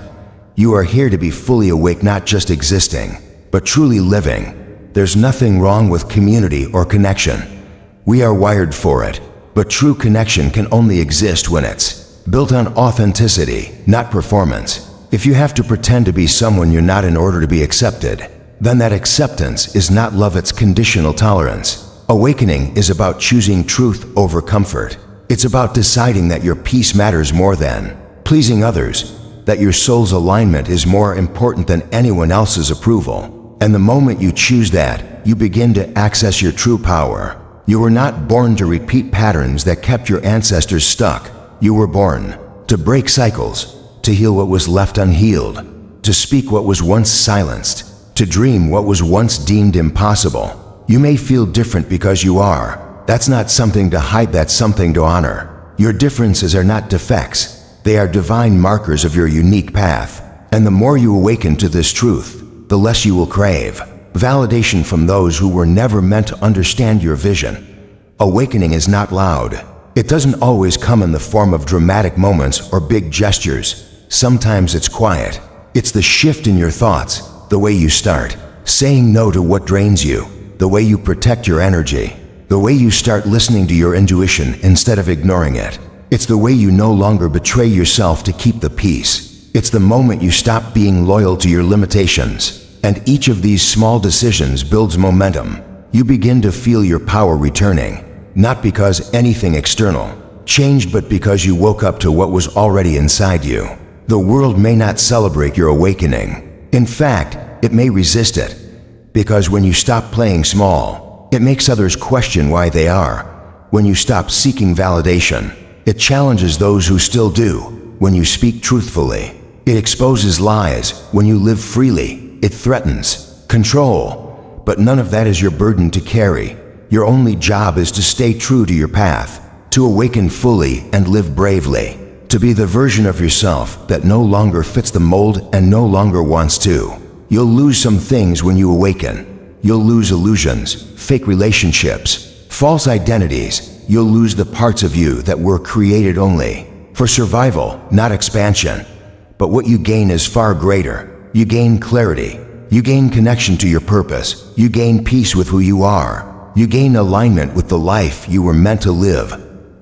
You are here to be fully awake, not just existing, but truly living. There's nothing wrong with community or connection. We are wired for it, but true connection can only exist when it's built on authenticity, not performance. If you have to pretend to be someone you're not in order to be accepted, then that acceptance is not love, it's conditional tolerance. Awakening is about choosing truth over comfort. It's about deciding that your peace matters more than pleasing others, that your soul's alignment is more important than anyone else's approval. And the moment you choose that, you begin to access your true power. You were not born to repeat patterns that kept your ancestors stuck. You were born to break cycles, to heal what was left unhealed, to speak what was once silenced, to dream what was once deemed impossible. You may feel different because you are. That's not something to hide, that's something to honor. Your differences are not defects. They are divine markers of your unique path. And the more you awaken to this truth, the less you will crave validation from those who were never meant to understand your vision. Awakening is not loud. It doesn't always come in the form of dramatic moments or big gestures. Sometimes it's quiet. It's the shift in your thoughts, the way you start saying no to what drains you, the way you protect your energy, the way you start listening to your intuition instead of ignoring it. It's the way you no longer betray yourself to keep the peace. It's the moment you stop being loyal to your limitations. And each of these small decisions builds momentum. You begin to feel your power returning, not because anything external changed, but because you woke up to what was already inside you. The world may not celebrate your awakening. In fact, it may resist it, because when you stop playing small, it makes others question why they are. When you stop seeking validation, it challenges those who still do. When you speak truthfully, it exposes lies. When you live freely, it threatens control. But none of that is your burden to carry. Your only job is to stay true to your path, to awaken fully and live bravely, to be the version of yourself that no longer fits the mold and no longer wants to. You'll lose some things when you awaken. You'll lose illusions, fake relationships, false identities. You'll lose the parts of you that were created only for survival, not expansion. But what you gain is far greater. You gain clarity. You gain connection to your purpose. You gain peace with who you are. You gain alignment with the life you were meant to live.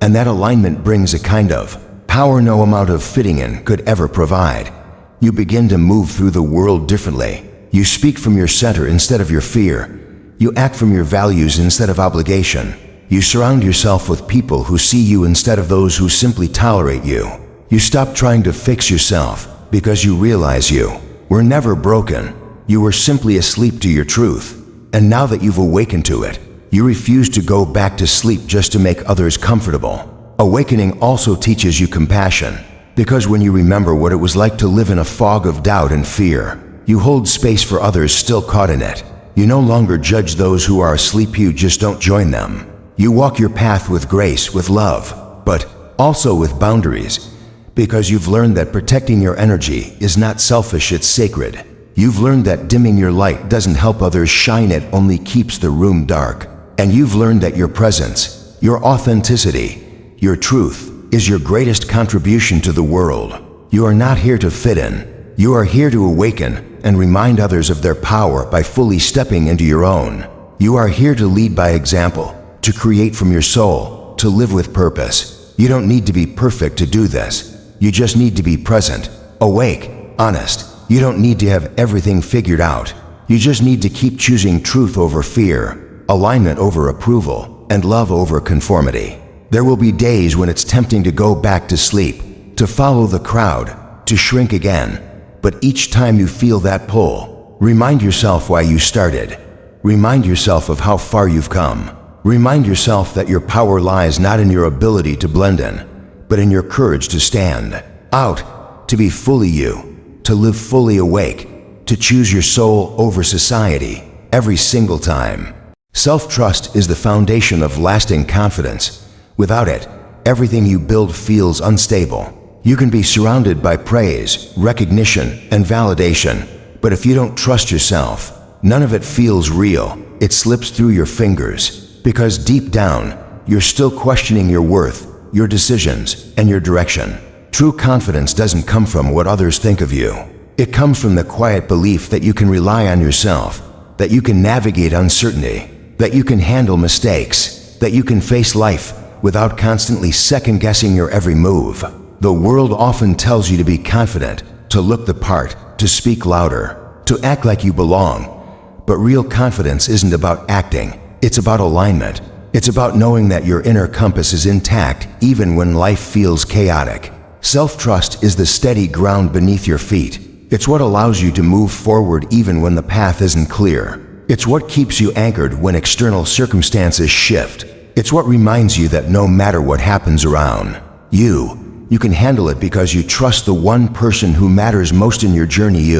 And that alignment brings a kind of power no amount of fitting in could ever provide. You begin to move through the world differently. You speak from your center instead of your fear. You act from your values instead of obligation. You surround yourself with people who see you instead of those who simply tolerate you. You stop trying to fix yourself because you realize you were never broken. You were simply asleep to your truth. And now that you've awakened to it, you refuse to go back to sleep just to make others comfortable. Awakening also teaches you compassion, because when you remember what it was like to live in a fog of doubt and fear, you hold space for others still caught in it. You no longer judge those who are asleep, you just don't join them. You walk your path with grace, with love, but also with boundaries, because you've learned that protecting your energy is not selfish, it's sacred. You've learned that dimming your light doesn't help others shine, it only keeps the room dark. And you've learned that your presence, your authenticity, your truth is your greatest contribution to the world. You are not here to fit in. You are here to awaken and remind others of their power by fully stepping into your own. You are here to lead by example, to create from your soul, to live with purpose. You don't need to be perfect to do this. You just need to be present, awake, honest. You don't need to have everything figured out. You just need to keep choosing truth over fear, alignment over approval, and love over conformity. There will be days when it's tempting to go back to sleep, to follow the crowd, to shrink again. But each time you feel that pull, remind yourself why you started. Remind yourself of how far you've come. Remind yourself that your power lies not in your ability to blend in, but in your courage to stand out, to be fully you, to live fully awake, to choose your soul over society every single time. Self-trust is the foundation of lasting confidence. Without it, everything you build feels unstable. You can be surrounded by praise, recognition, and validation, but if you don't trust yourself, none of it feels real. It slips through your fingers, because deep down, you're still questioning your worth, your decisions, and your direction. True confidence doesn't come from what others think of you. It comes from the quiet belief that you can rely on yourself, that you can navigate uncertainty, that you can handle mistakes, that you can face life without constantly second-guessing your every move. The world often tells you to be confident, to look the part, to speak louder, to act like you belong. But real confidence isn't about acting, it's about alignment. It's about knowing that your inner compass is intact even when life feels chaotic. Self-trust is the steady ground beneath your feet. It's what allows you to move forward even when the path isn't clear. It's what keeps you anchored when external circumstances shift. It's what reminds you that no matter what happens around you can handle it because you trust the one person who matters most in your journey.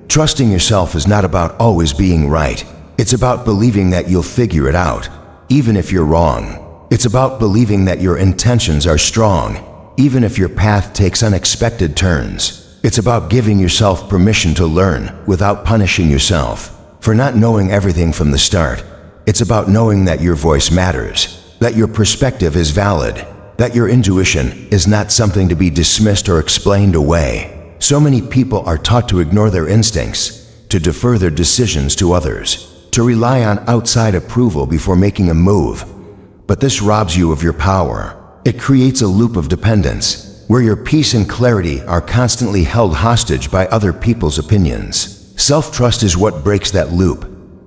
Trusting yourself is not about always being right. It's about believing that you'll figure it out, even if you're wrong. It's about believing that your intentions are strong, even if your path takes unexpected turns. It's about giving yourself permission to learn without punishing yourself for not knowing everything from the start. It's about knowing that your voice matters, that your perspective is valid, that your intuition is not something to be dismissed or explained away. So many people are taught to ignore their instincts, to defer their decisions to others, to rely on outside approval before making a move. But this robs you of your power. It creates a loop of dependence, where your peace and clarity are constantly held hostage by other people's opinions. Self-trust is what breaks that loop.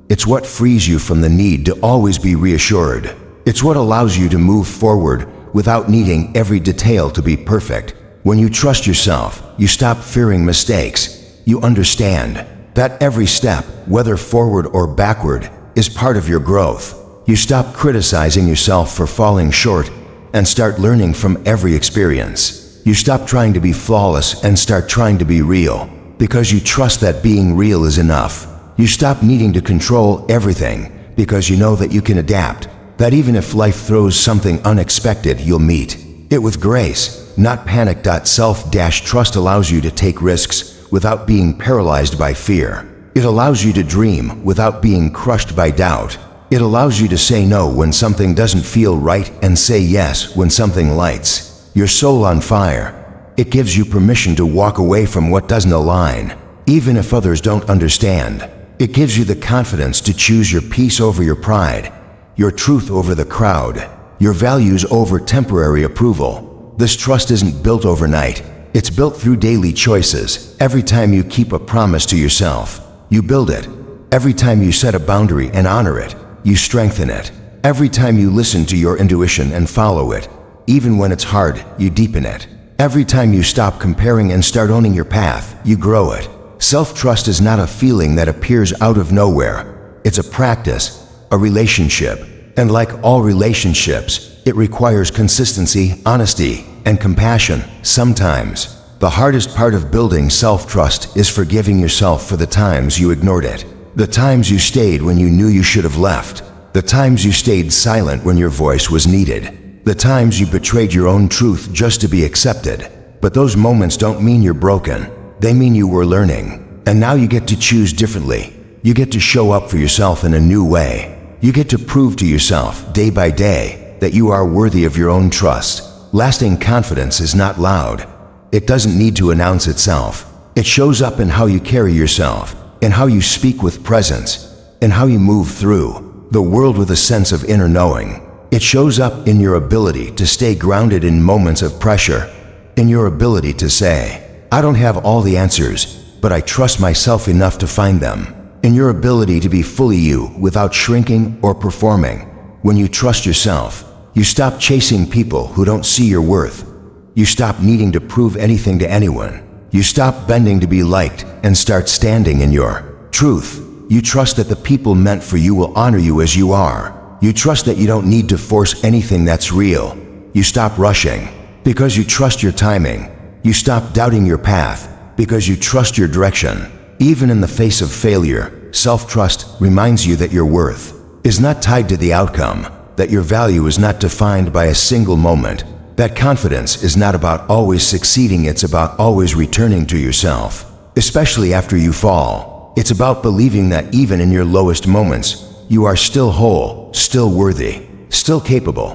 It's what frees you from the need to always be reassured. It's what allows you to move forward without needing every detail to be perfect. When you trust yourself, you stop fearing mistakes. You understand that every step, whether forward or backward, is part of your growth. You stop criticizing yourself for falling short and start learning from every experience. You stop trying to be flawless and start trying to be real, because you trust that being real is enough. You stop needing to control everything because you know that you can adapt, that even if life throws something unexpected, you'll meet it with grace, not panic. Self-trust allows you to take risks without being paralyzed by fear. It allows you to dream without being crushed by doubt. It allows you to say no when something doesn't feel right and say yes when something lights your soul on fire. It gives you permission to walk away from what doesn't align, even if others don't understand. It gives you the confidence to choose your peace over your pride, your truth over the crowd, your values over temporary approval. This trust isn't built overnight. It's built through daily choices. Every time you keep a promise to yourself, you build it. Every time you set a boundary and honor it, you strengthen it. Every time you listen to your intuition and follow it, even when it's hard, you deepen it. Every time you stop comparing and start owning your path, you grow it. Self-trust is not a feeling that appears out of nowhere. It's a practice, a relationship. And like all relationships, it requires consistency, honesty, and compassion. Sometimes, the hardest part of building self-trust is forgiving yourself for the times you ignored it. The times you stayed when you knew you should have left. The times you stayed silent when your voice was needed. The times you betrayed your own truth just to be accepted. But those moments don't mean you're broken. They mean you were learning. And now you get to choose differently. You get to show up for yourself in a new way. You get to prove to yourself, day by day, that you are worthy of your own trust. Lasting confidence is not loud. It doesn't need to announce itself. It shows up in how you carry yourself, in how you speak with presence, in how you move through the world with a sense of inner knowing. It shows up in your ability to stay grounded in moments of pressure, in your ability to say, I don't have all the answers, but I trust myself enough to find them. In your ability to be fully you without shrinking or performing. When you trust yourself, you stop chasing people who don't see your worth. You stop needing to prove anything to anyone. You stop bending to be liked and start standing in your truth. You trust that the people meant for you will honor you as you are. You trust that you don't need to force anything that's real. You stop rushing because you trust your timing. You stop doubting your path because you trust your direction. Even in the face of failure, self-trust reminds you that your worth is not tied to the outcome, that your value is not defined by a single moment, that confidence is not about always succeeding, it's about always returning to yourself, especially after you fall. It's about believing that even in your lowest moments, you are still whole, still worthy, still capable.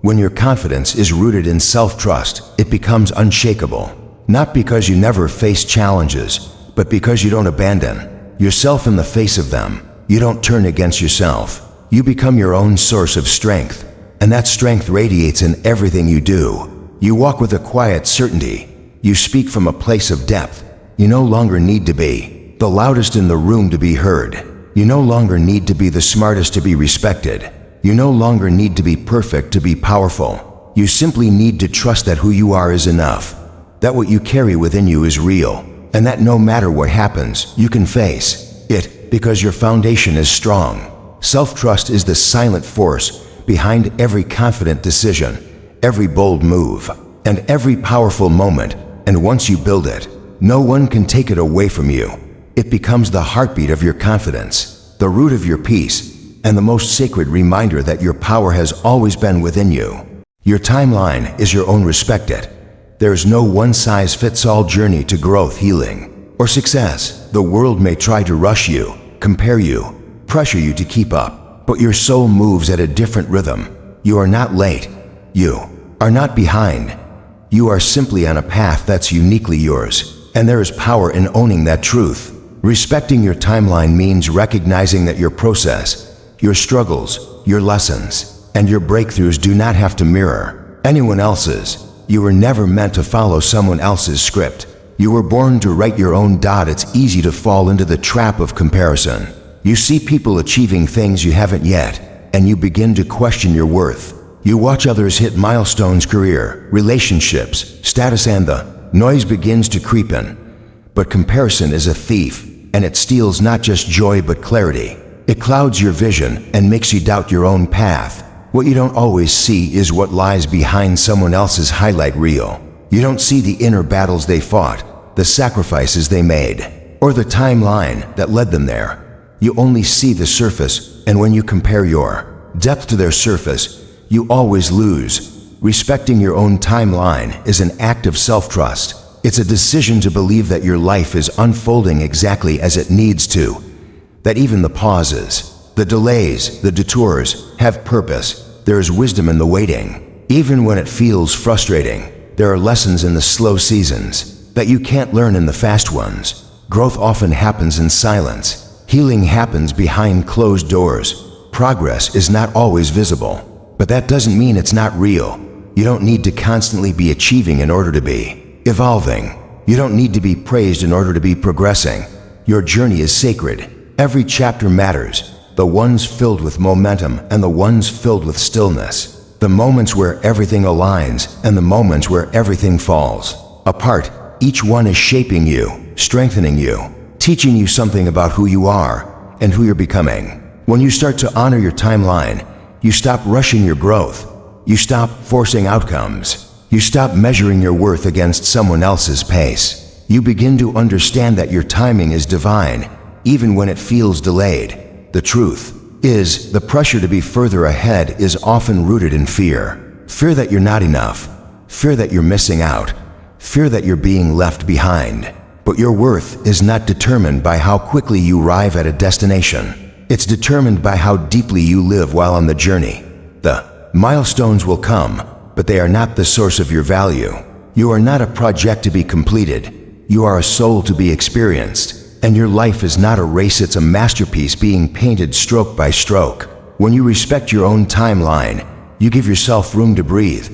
When your confidence is rooted in self-trust, it becomes unshakable, not because you never face challenges, but because you don't abandon yourself in the face of them. You don't turn against yourself. You become your own source of strength, and that strength radiates in everything you do. You walk with a quiet certainty. You speak from a place of depth. You no longer need to be the loudest in the room to be heard. You no longer need to be the smartest to be respected. You no longer need to be perfect to be powerful. You simply need to trust that who you are is enough, that what you carry within you is real, and that no matter what happens, you can face it because your foundation is strong. Self-trust is the silent force behind every confident decision, every bold move, and every powerful moment, and once you build it, no one can take it away from you. It becomes the heartbeat of your confidence, the root of your peace, and the most sacred reminder that your power has always been within you. Your timeline is your own. Respect it. There is no one-size-fits-all journey to growth, healing, or success. The world may try to rush you, compare you, pressure you to keep up, but your soul moves at a different rhythm. You are not late. You are not behind. You are simply on a path that's uniquely yours, and there is power in owning that truth. Respecting your timeline means recognizing that your process, your struggles, your lessons, and your breakthroughs do not have to mirror anyone else's. You were never meant to follow someone else's script. You were born to write your own. It's easy to fall into the trap of comparison. You see people achieving things you haven't yet, and you begin to question your worth. You watch others hit milestones, career, relationships, status, and the noise begins to creep in. But comparison is a thief, and it steals not just joy but clarity. It clouds your vision and makes you doubt your own path. What you don't always see is what lies behind someone else's highlight reel. You don't see the inner battles they fought, the sacrifices they made, or the timeline that led them there. You only see the surface, and when you compare your depth to their surface, you always lose. Respecting your own timeline is an act of self-trust. It's a decision to believe that your life is unfolding exactly as it needs to, that even the pauses, the delays, the detours have purpose. There is wisdom in the waiting. Even when it feels frustrating, there are lessons in the slow seasons that you can't learn in the fast ones. Growth often happens in silence. Healing happens behind closed doors. Progress is not always visible, but that doesn't mean it's not real. You don't need to constantly be achieving in order to be evolving. You don't need to be praised in order to be progressing. Your journey is sacred. Every chapter matters. The ones filled with momentum and the ones filled with stillness. The moments where everything aligns and the moments where everything falls apart. Each one is shaping you, strengthening you, teaching you something about who you are and who you're becoming. When you start to honor your timeline, you stop rushing your growth. You stop forcing outcomes. You stop measuring your worth against someone else's pace. You begin to understand that your timing is divine, even when it feels delayed. The truth is, the pressure to be further ahead is often rooted in fear. Fear that you're not enough. Fear that you're missing out. Fear that you're being left behind. But your worth is not determined by how quickly you arrive at a destination. It's determined by how deeply you live while on the journey. The milestones will come, but they are not the source of your value. You are not a project to be completed. You are a soul to be experienced. And your life is not a race, it's a masterpiece being painted stroke by stroke. When you respect your own timeline, you give yourself room to breathe.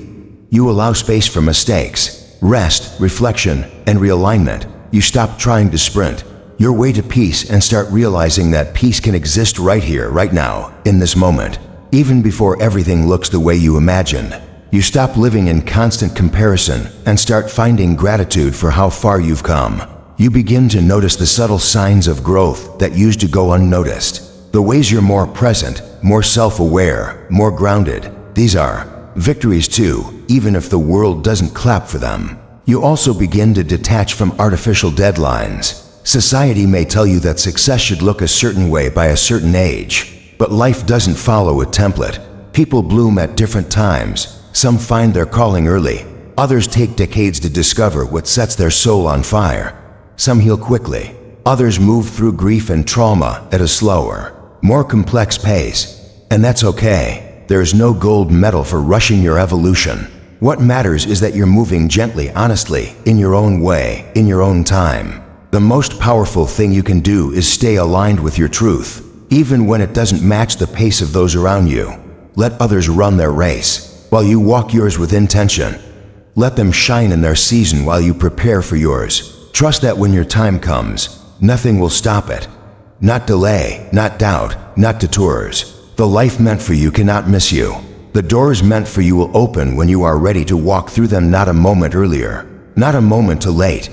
You allow space for mistakes, rest, reflection, and realignment. You stop trying to sprint your way to peace and start realizing that peace can exist right here, right now, in this moment, even before everything looks the way you imagined. You stop living in constant comparison and start finding gratitude for how far you've come. You begin to notice the subtle signs of growth that used to go unnoticed. The ways you're more present, more self-aware, more grounded. These are victories too, even if the world doesn't clap for them. You also begin to detach from artificial deadlines. Society may tell you that success should look a certain way by a certain age, but life doesn't follow a template. People bloom at different times. Some find their calling early. Others take decades to discover what sets their soul on fire. Some heal quickly. Others move through grief and trauma at a slower, more complex pace. And that's okay. There's no gold medal for rushing your evolution. What matters is that you're moving gently, honestly, in your own way, in your own time. The most powerful thing you can do is stay aligned with your truth, even when it doesn't match the pace of those around you. Let others run their race, while you walk yours with intention. Let them shine in their season while you prepare for yours. Trust that when your time comes, nothing will stop it. Not delay, not doubt, not detours. The life meant for you cannot miss you. The doors meant for you will open when you are ready to walk through them, not a moment earlier, not a moment too late.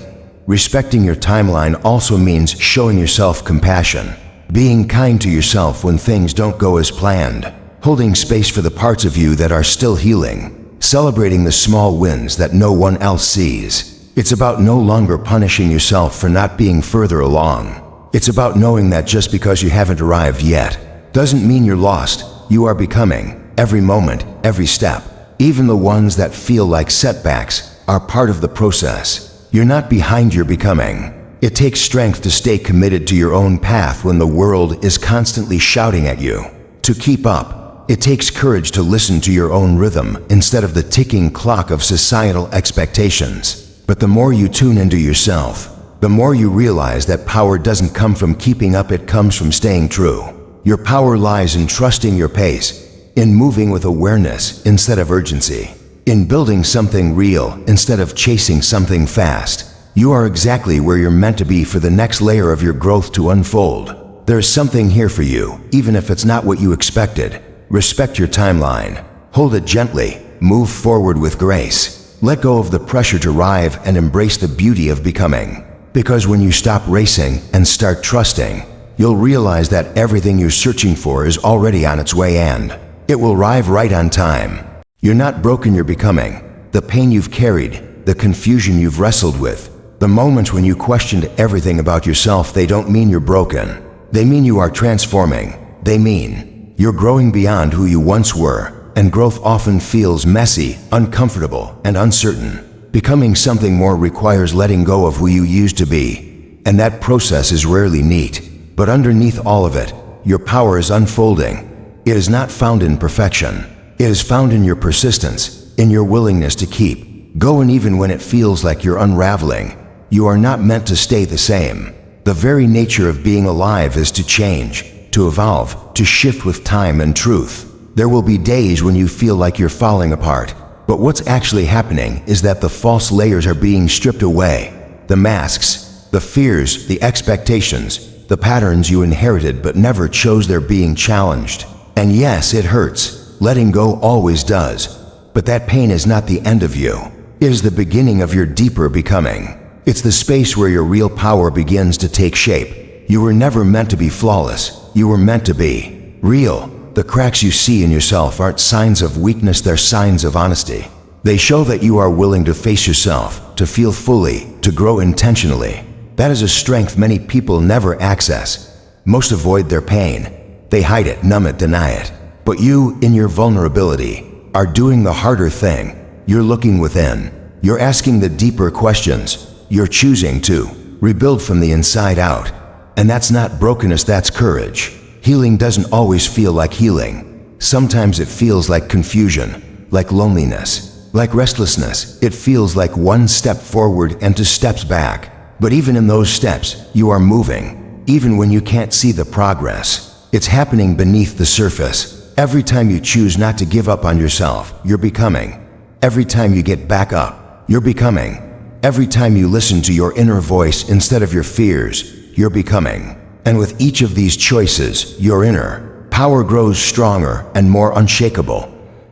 Respecting your timeline also means showing yourself compassion, being kind to yourself when things don't go as planned, holding space for the parts of you that are still healing, celebrating the small wins that no one else sees. It's about no longer punishing yourself for not being further along. It's about knowing that just because you haven't arrived yet doesn't mean you're lost. You are becoming. Every moment, every step, even the ones that feel like setbacks, are part of the process. You're not behind, you're becoming. It takes strength to stay committed to your own path when the world is constantly shouting at you to keep up. It takes courage to listen to your own rhythm instead of the ticking clock of societal expectations. But the more you tune into yourself, the more you realize that power doesn't come from keeping up, it comes from staying true. Your power lies in trusting your pace, in moving with awareness instead of urgency, in building something real instead of chasing something fast. You are exactly where you're meant to be for the next layer of your growth to unfold. There's something here for you, even if it's not what you expected. Respect your timeline. Hold it gently. Move forward with grace. Let go of the pressure to arrive and embrace the beauty of becoming. Because when you stop racing and start trusting, you'll realize that everything you're searching for is already on its way, and it will arrive right on time. You're not broken, you're becoming. The pain you've carried, the confusion you've wrestled with, the moments when you questioned everything about yourself, they don't mean you're broken. They mean you are transforming. They mean you're growing beyond who you once were, and growth often feels messy, uncomfortable, and uncertain. Becoming something more requires letting go of who you used to be, and that process is rarely neat. But underneath all of it, your power is unfolding. It is not found in perfection. It is found in your persistence, in your willingness to keep going even when it feels like you're unraveling. You are not meant to stay the same. The very nature of being alive is to change, to evolve, to shift with time and truth. There will be days when you feel like you're falling apart, but what's actually happening is that the false layers are being stripped away. The masks, the fears, the expectations, the patterns you inherited but never chose, they're being challenged. And yes, it hurts. Letting go always does. But that pain is not the end of you. It is the beginning of your deeper becoming. It's the space where your real power begins to take shape. You were never meant to be flawless. You were meant to be real. The cracks you see in yourself aren't signs of weakness, they're signs of honesty. They show that you are willing to face yourself, to feel fully, to grow intentionally. That is a strength many people never access. Most avoid their pain. They hide it, numb it, deny it. But you, in your vulnerability, are doing the harder thing. You're looking within. You're asking the deeper questions. You're choosing to rebuild from the inside out. And that's not brokenness, that's courage. Healing doesn't always feel like healing. Sometimes it feels like confusion, like loneliness, like restlessness. It feels like one step forward and two steps back. But even in those steps, you are moving. Even when you can't see the progress, it's happening beneath the surface. Every time you choose not to give up on yourself, you're becoming. Every time you get back up, you're becoming. Every time you listen to your inner voice instead of your fears, you're becoming. And with each of these choices, your inner power grows stronger and more unshakable.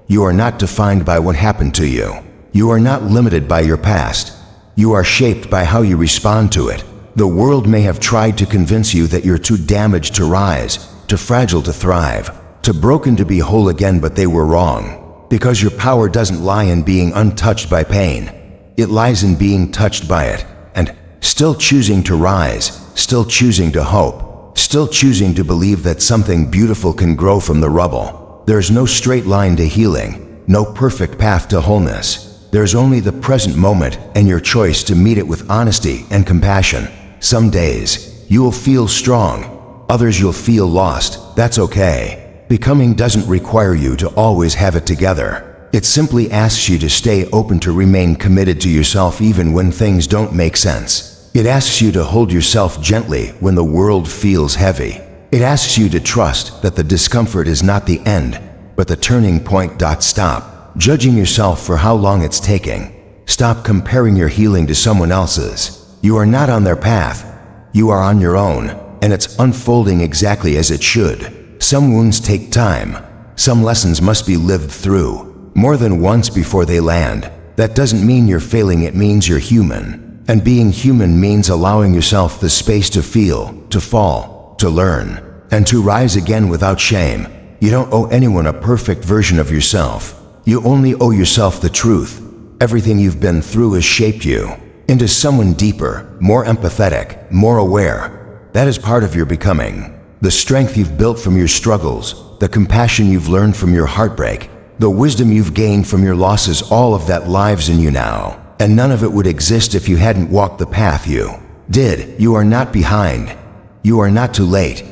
You are not defined by what happened to you. You are not limited by your past. You are shaped by how you respond to it. The world may have tried to convince you that you're too damaged to rise, too fragile to thrive, too broken to be whole again, but they were wrong. Because your power doesn't lie in being untouched by pain. It lies in being touched by it, and still choosing to rise, still choosing to hope, still choosing to believe that something beautiful can grow from the rubble. There's no straight line to healing, no perfect path to wholeness. There's only the present moment and your choice to meet it with honesty and compassion. Some days, you will feel strong. Others you'll feel lost. That's okay. Becoming doesn't require you to always have it together. It simply asks you to stay open, to remain committed to yourself even when things don't make sense. It asks you to hold yourself gently when the world feels heavy. It asks you to trust that the discomfort is not the end, but the turning point. Stop judging yourself for how long it's taking. Stop comparing your healing to someone else's. You are not on their path. You are on your own, and it's unfolding exactly as it should. Some wounds take time. Some lessons must be lived through more than once before they land. That doesn't mean you're failing, it means you're human. And being human means allowing yourself the space to feel, to fall, to learn, and to rise again without shame. You don't owe anyone a perfect version of yourself. You only owe yourself the truth. Everything you've been through has shaped you into someone deeper, more empathetic, more aware. That is part of your becoming. The strength you've built from your struggles, the compassion you've learned from your heartbreak, the wisdom you've gained from your losses, all of that lives in you now. And none of it would exist if you hadn't walked the path you did. You are not behind. You are not too late.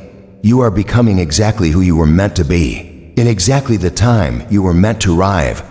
You are becoming exactly who you were meant to be, in exactly the time you were meant to arrive.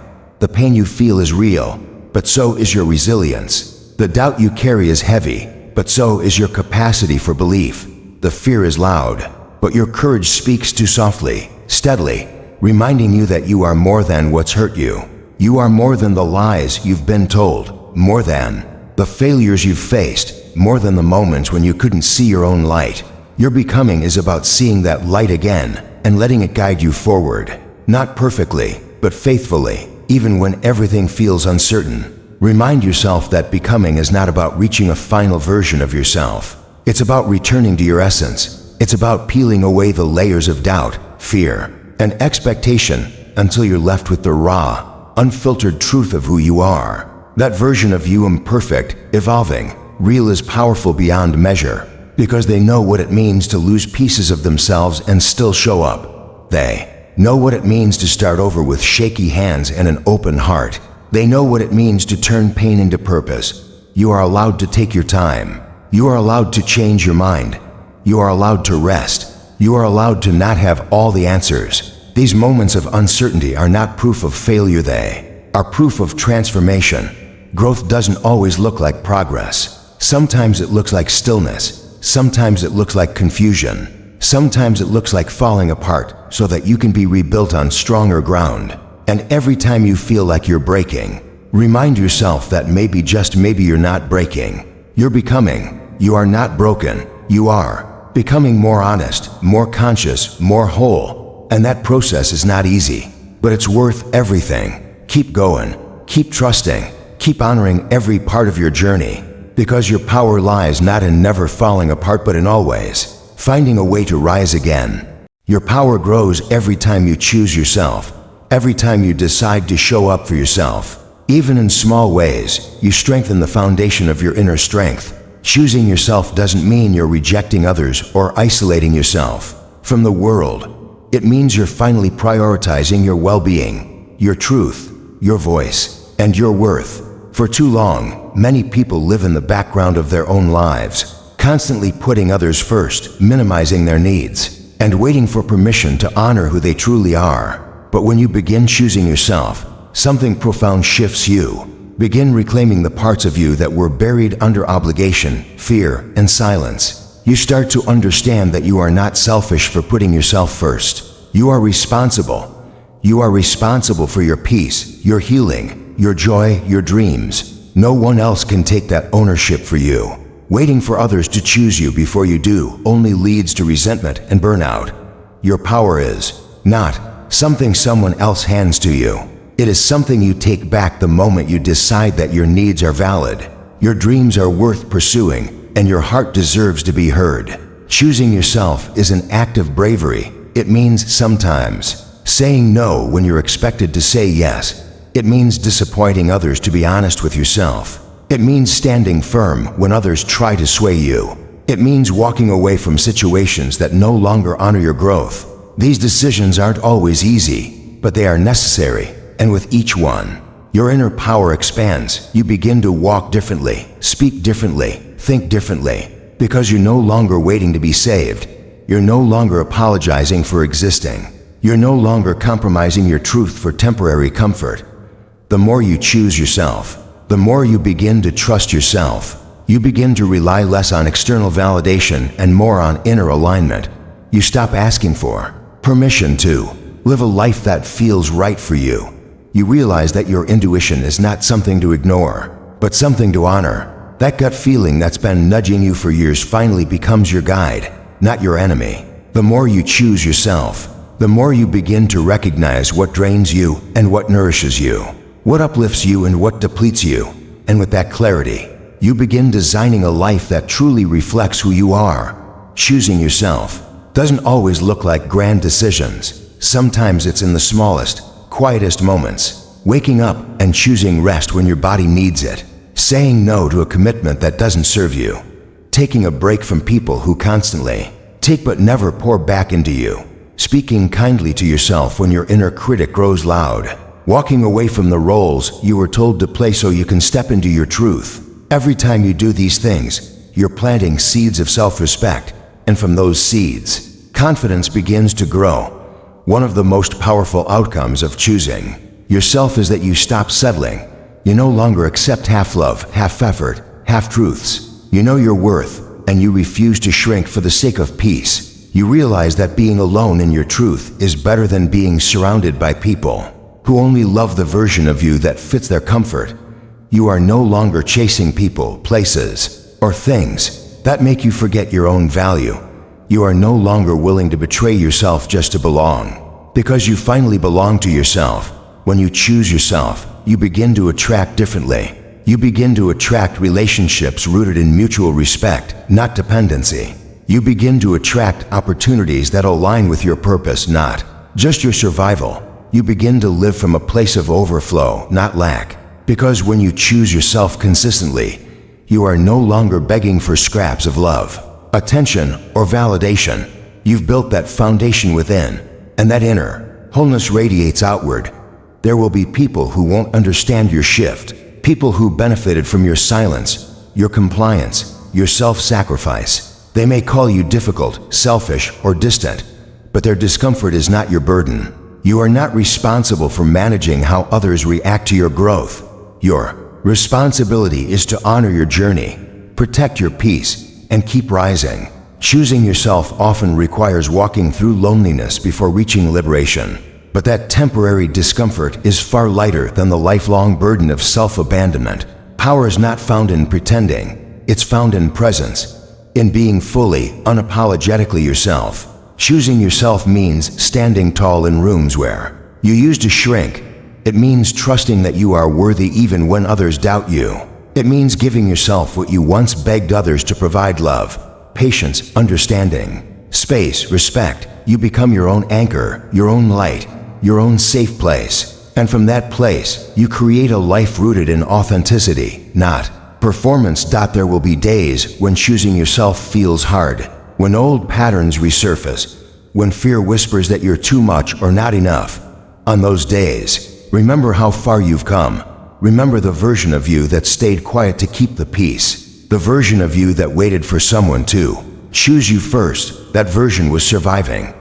The pain you feel is real, but so is your resilience. The doubt you carry is heavy, but so is your capacity for belief. The fear is loud, but your courage speaks too softly, steadily, reminding you that you are more than what's hurt you. You are more than the lies you've been told, more than the failures you've faced, more than the moments when you couldn't see your own light. Your becoming is about seeing that light again and letting it guide you forward, not perfectly, but faithfully, even when everything feels uncertain. Remind yourself that becoming is not about reaching a final version of yourself. It's about returning to your essence. It's about peeling away the layers of doubt, fear, and expectation until you're left with the raw, unfiltered truth of who you are. That version of you, imperfect, evolving, real, is powerful beyond measure. Because they know what it means to lose pieces of themselves and still show up. They know what it means to start over with shaky hands and an open heart. They know what it means to turn pain into purpose. You are allowed to take your time. You are allowed to change your mind. You are allowed to rest. You are allowed to not have all the answers. These moments of uncertainty are not proof of failure. They are proof of transformation. Growth doesn't always look like progress. Sometimes it looks like stillness. Sometimes it looks like confusion. Sometimes it looks like falling apart so that you can be rebuilt on stronger ground. And every time you feel like you're breaking, remind yourself that maybe, just maybe, you're not breaking. You're becoming. You are not broken. You are becoming more honest, more conscious, more whole. And that process is not easy, but it's worth everything. Keep going. Keep trusting. Keep honoring every part of your journey. Because your power lies not in never falling apart, but in always finding a way to rise again. Your power grows every time you choose yourself, every time you decide to show up for yourself. Even in small ways, you strengthen the foundation of your inner strength. Choosing yourself doesn't mean you're rejecting others or isolating yourself from the world. It means you're finally prioritizing your well-being, your truth, your voice, and your worth. For too long, many people live in the background of their own lives, constantly putting others first, minimizing their needs, and waiting for permission to honor who they truly are. But when you begin choosing yourself, something profound shifts. You begin reclaiming the parts of you that were buried under obligation, fear, and silence. You start to understand that you are not selfish for putting yourself first. You are responsible. You are responsible for your peace, your healing, your joy, your dreams. No one else can take that ownership for you. Waiting for others to choose you before you do only leads to resentment and burnout. Your power is not something someone else hands to you. It is something you take back the moment you decide that your needs are valid, your dreams are worth pursuing, and your heart deserves to be heard. Choosing yourself is an act of bravery. It means sometimes saying no when you're expected to say yes. It means disappointing others to be honest with yourself. It means standing firm when others try to sway you. It means walking away from situations that no longer honor your growth. These decisions aren't always easy, but they are necessary, and with each one, your inner power expands. You begin to walk differently, speak differently, think differently, because you're no longer waiting to be saved. You're no longer apologizing for existing. You're no longer compromising your truth for temporary comfort. The more you choose yourself, the more you begin to trust yourself. You begin to rely less on external validation and more on inner alignment. You stop asking for permission to live a life that feels right for you. You realize that your intuition is not something to ignore, but something to honor. That gut feeling that's been nudging you for years finally becomes your guide, not your enemy. The more you choose yourself, the more you begin to recognize what drains you and what nourishes you, what uplifts you and what depletes you. And with that clarity, you begin designing a life that truly reflects who you are. Choosing yourself doesn't always look like grand decisions. Sometimes it's in the smallest, quietest moments. Waking up and choosing rest when your body needs it. Saying no to a commitment that doesn't serve you. Taking a break from people who constantly take but never pour back into you. Speaking kindly to yourself when your inner critic grows loud. Walking away from the roles you were told to play so you can step into your truth. Every time you do these things, you're planting seeds of self-respect, and from those seeds, confidence begins to grow. One of the most powerful outcomes of choosing yourself is that you stop settling. You no longer accept half love, half effort, half truths. You know your worth, and you refuse to shrink for the sake of peace. You realize that being alone in your truth is better than being surrounded by people who only love the version of you that fits their comfort. You are no longer chasing people, places, or things that make you forget your own value. You are no longer willing to betray yourself just to belong, because you finally belong to yourself. When you choose yourself, you begin to attract differently. You begin to attract relationships rooted in mutual respect, not dependency. You begin to attract opportunities that align with your purpose, not just your survival. You begin to live from a place of overflow, not lack. Because when you choose yourself consistently, you are no longer begging for scraps of love, attention, or validation. You've built that foundation within, and that inner wholeness radiates outward. There will be people who won't understand your shift, people who benefited from your silence, your compliance, your self-sacrifice. They may call you difficult, selfish, or distant, but their discomfort is not your burden. You are not responsible for managing how others react to your growth. Your responsibility is to honor your journey, protect your peace, and keep rising. Choosing yourself often requires walking through loneliness before reaching liberation. But that temporary discomfort is far lighter than the lifelong burden of self-abandonment. Power is not found in pretending, it's found in presence, in being fully, unapologetically yourself. Choosing yourself means standing tall in rooms where you used to shrink. It means trusting that you are worthy even when others doubt you. It means giving yourself what you once begged others to provide: love, patience, understanding, space, respect. You become your own anchor, your own light, your own safe place. And from that place, you create a life rooted in authenticity, not performance. There will be days when choosing yourself feels hard, when old patterns resurface, when fear whispers that you're too much or not enough. On those days, remember how far you've come. Remember the version of you that stayed quiet to keep the peace, the version of you that waited for someone to choose you first. That version was surviving,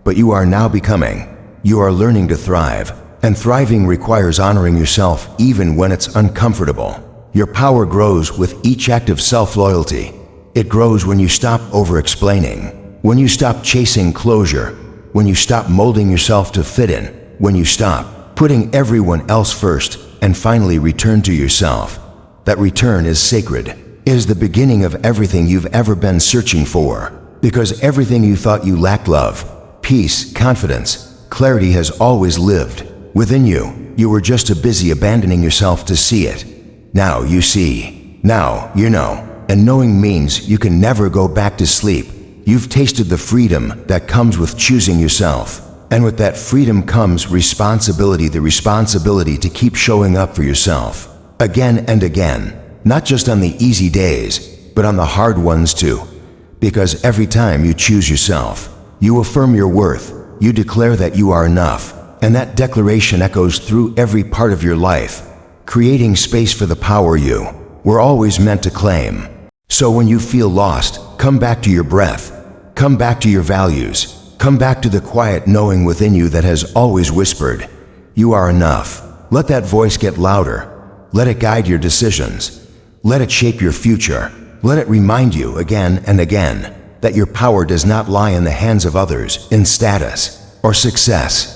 but you are now becoming. You are learning to thrive, and thriving requires honoring yourself even when it's uncomfortable. Your power grows with each act of self-loyalty. It grows when you stop over-explaining, when you stop chasing closure, when you stop molding yourself to fit in, when you stop putting everyone else first, and finally return to yourself. That return is sacred. It is the beginning of everything you've ever been searching for, because everything you thought you lacked, love, peace, confidence, clarity, has always lived within you. You were just too busy abandoning yourself to see it. Now you see. Now you know. And knowing means you can never go back to sleep. You've tasted the freedom that comes with choosing yourself. And with that freedom comes responsibility, the responsibility to keep showing up for yourself again and again, not just on the easy days, but on the hard ones too. Because every time you choose yourself, you affirm your worth, you declare that you are enough, and that declaration echoes through every part of your life, creating space for the power you were always meant to claim. So when you feel lost, come back to your breath, come back to your values, come back to the quiet knowing within you that has always whispered, you are enough. Let that voice get louder. Let it guide your decisions. Let it shape your future. Let it remind you again and again that your power does not lie in the hands of others, in status, or success.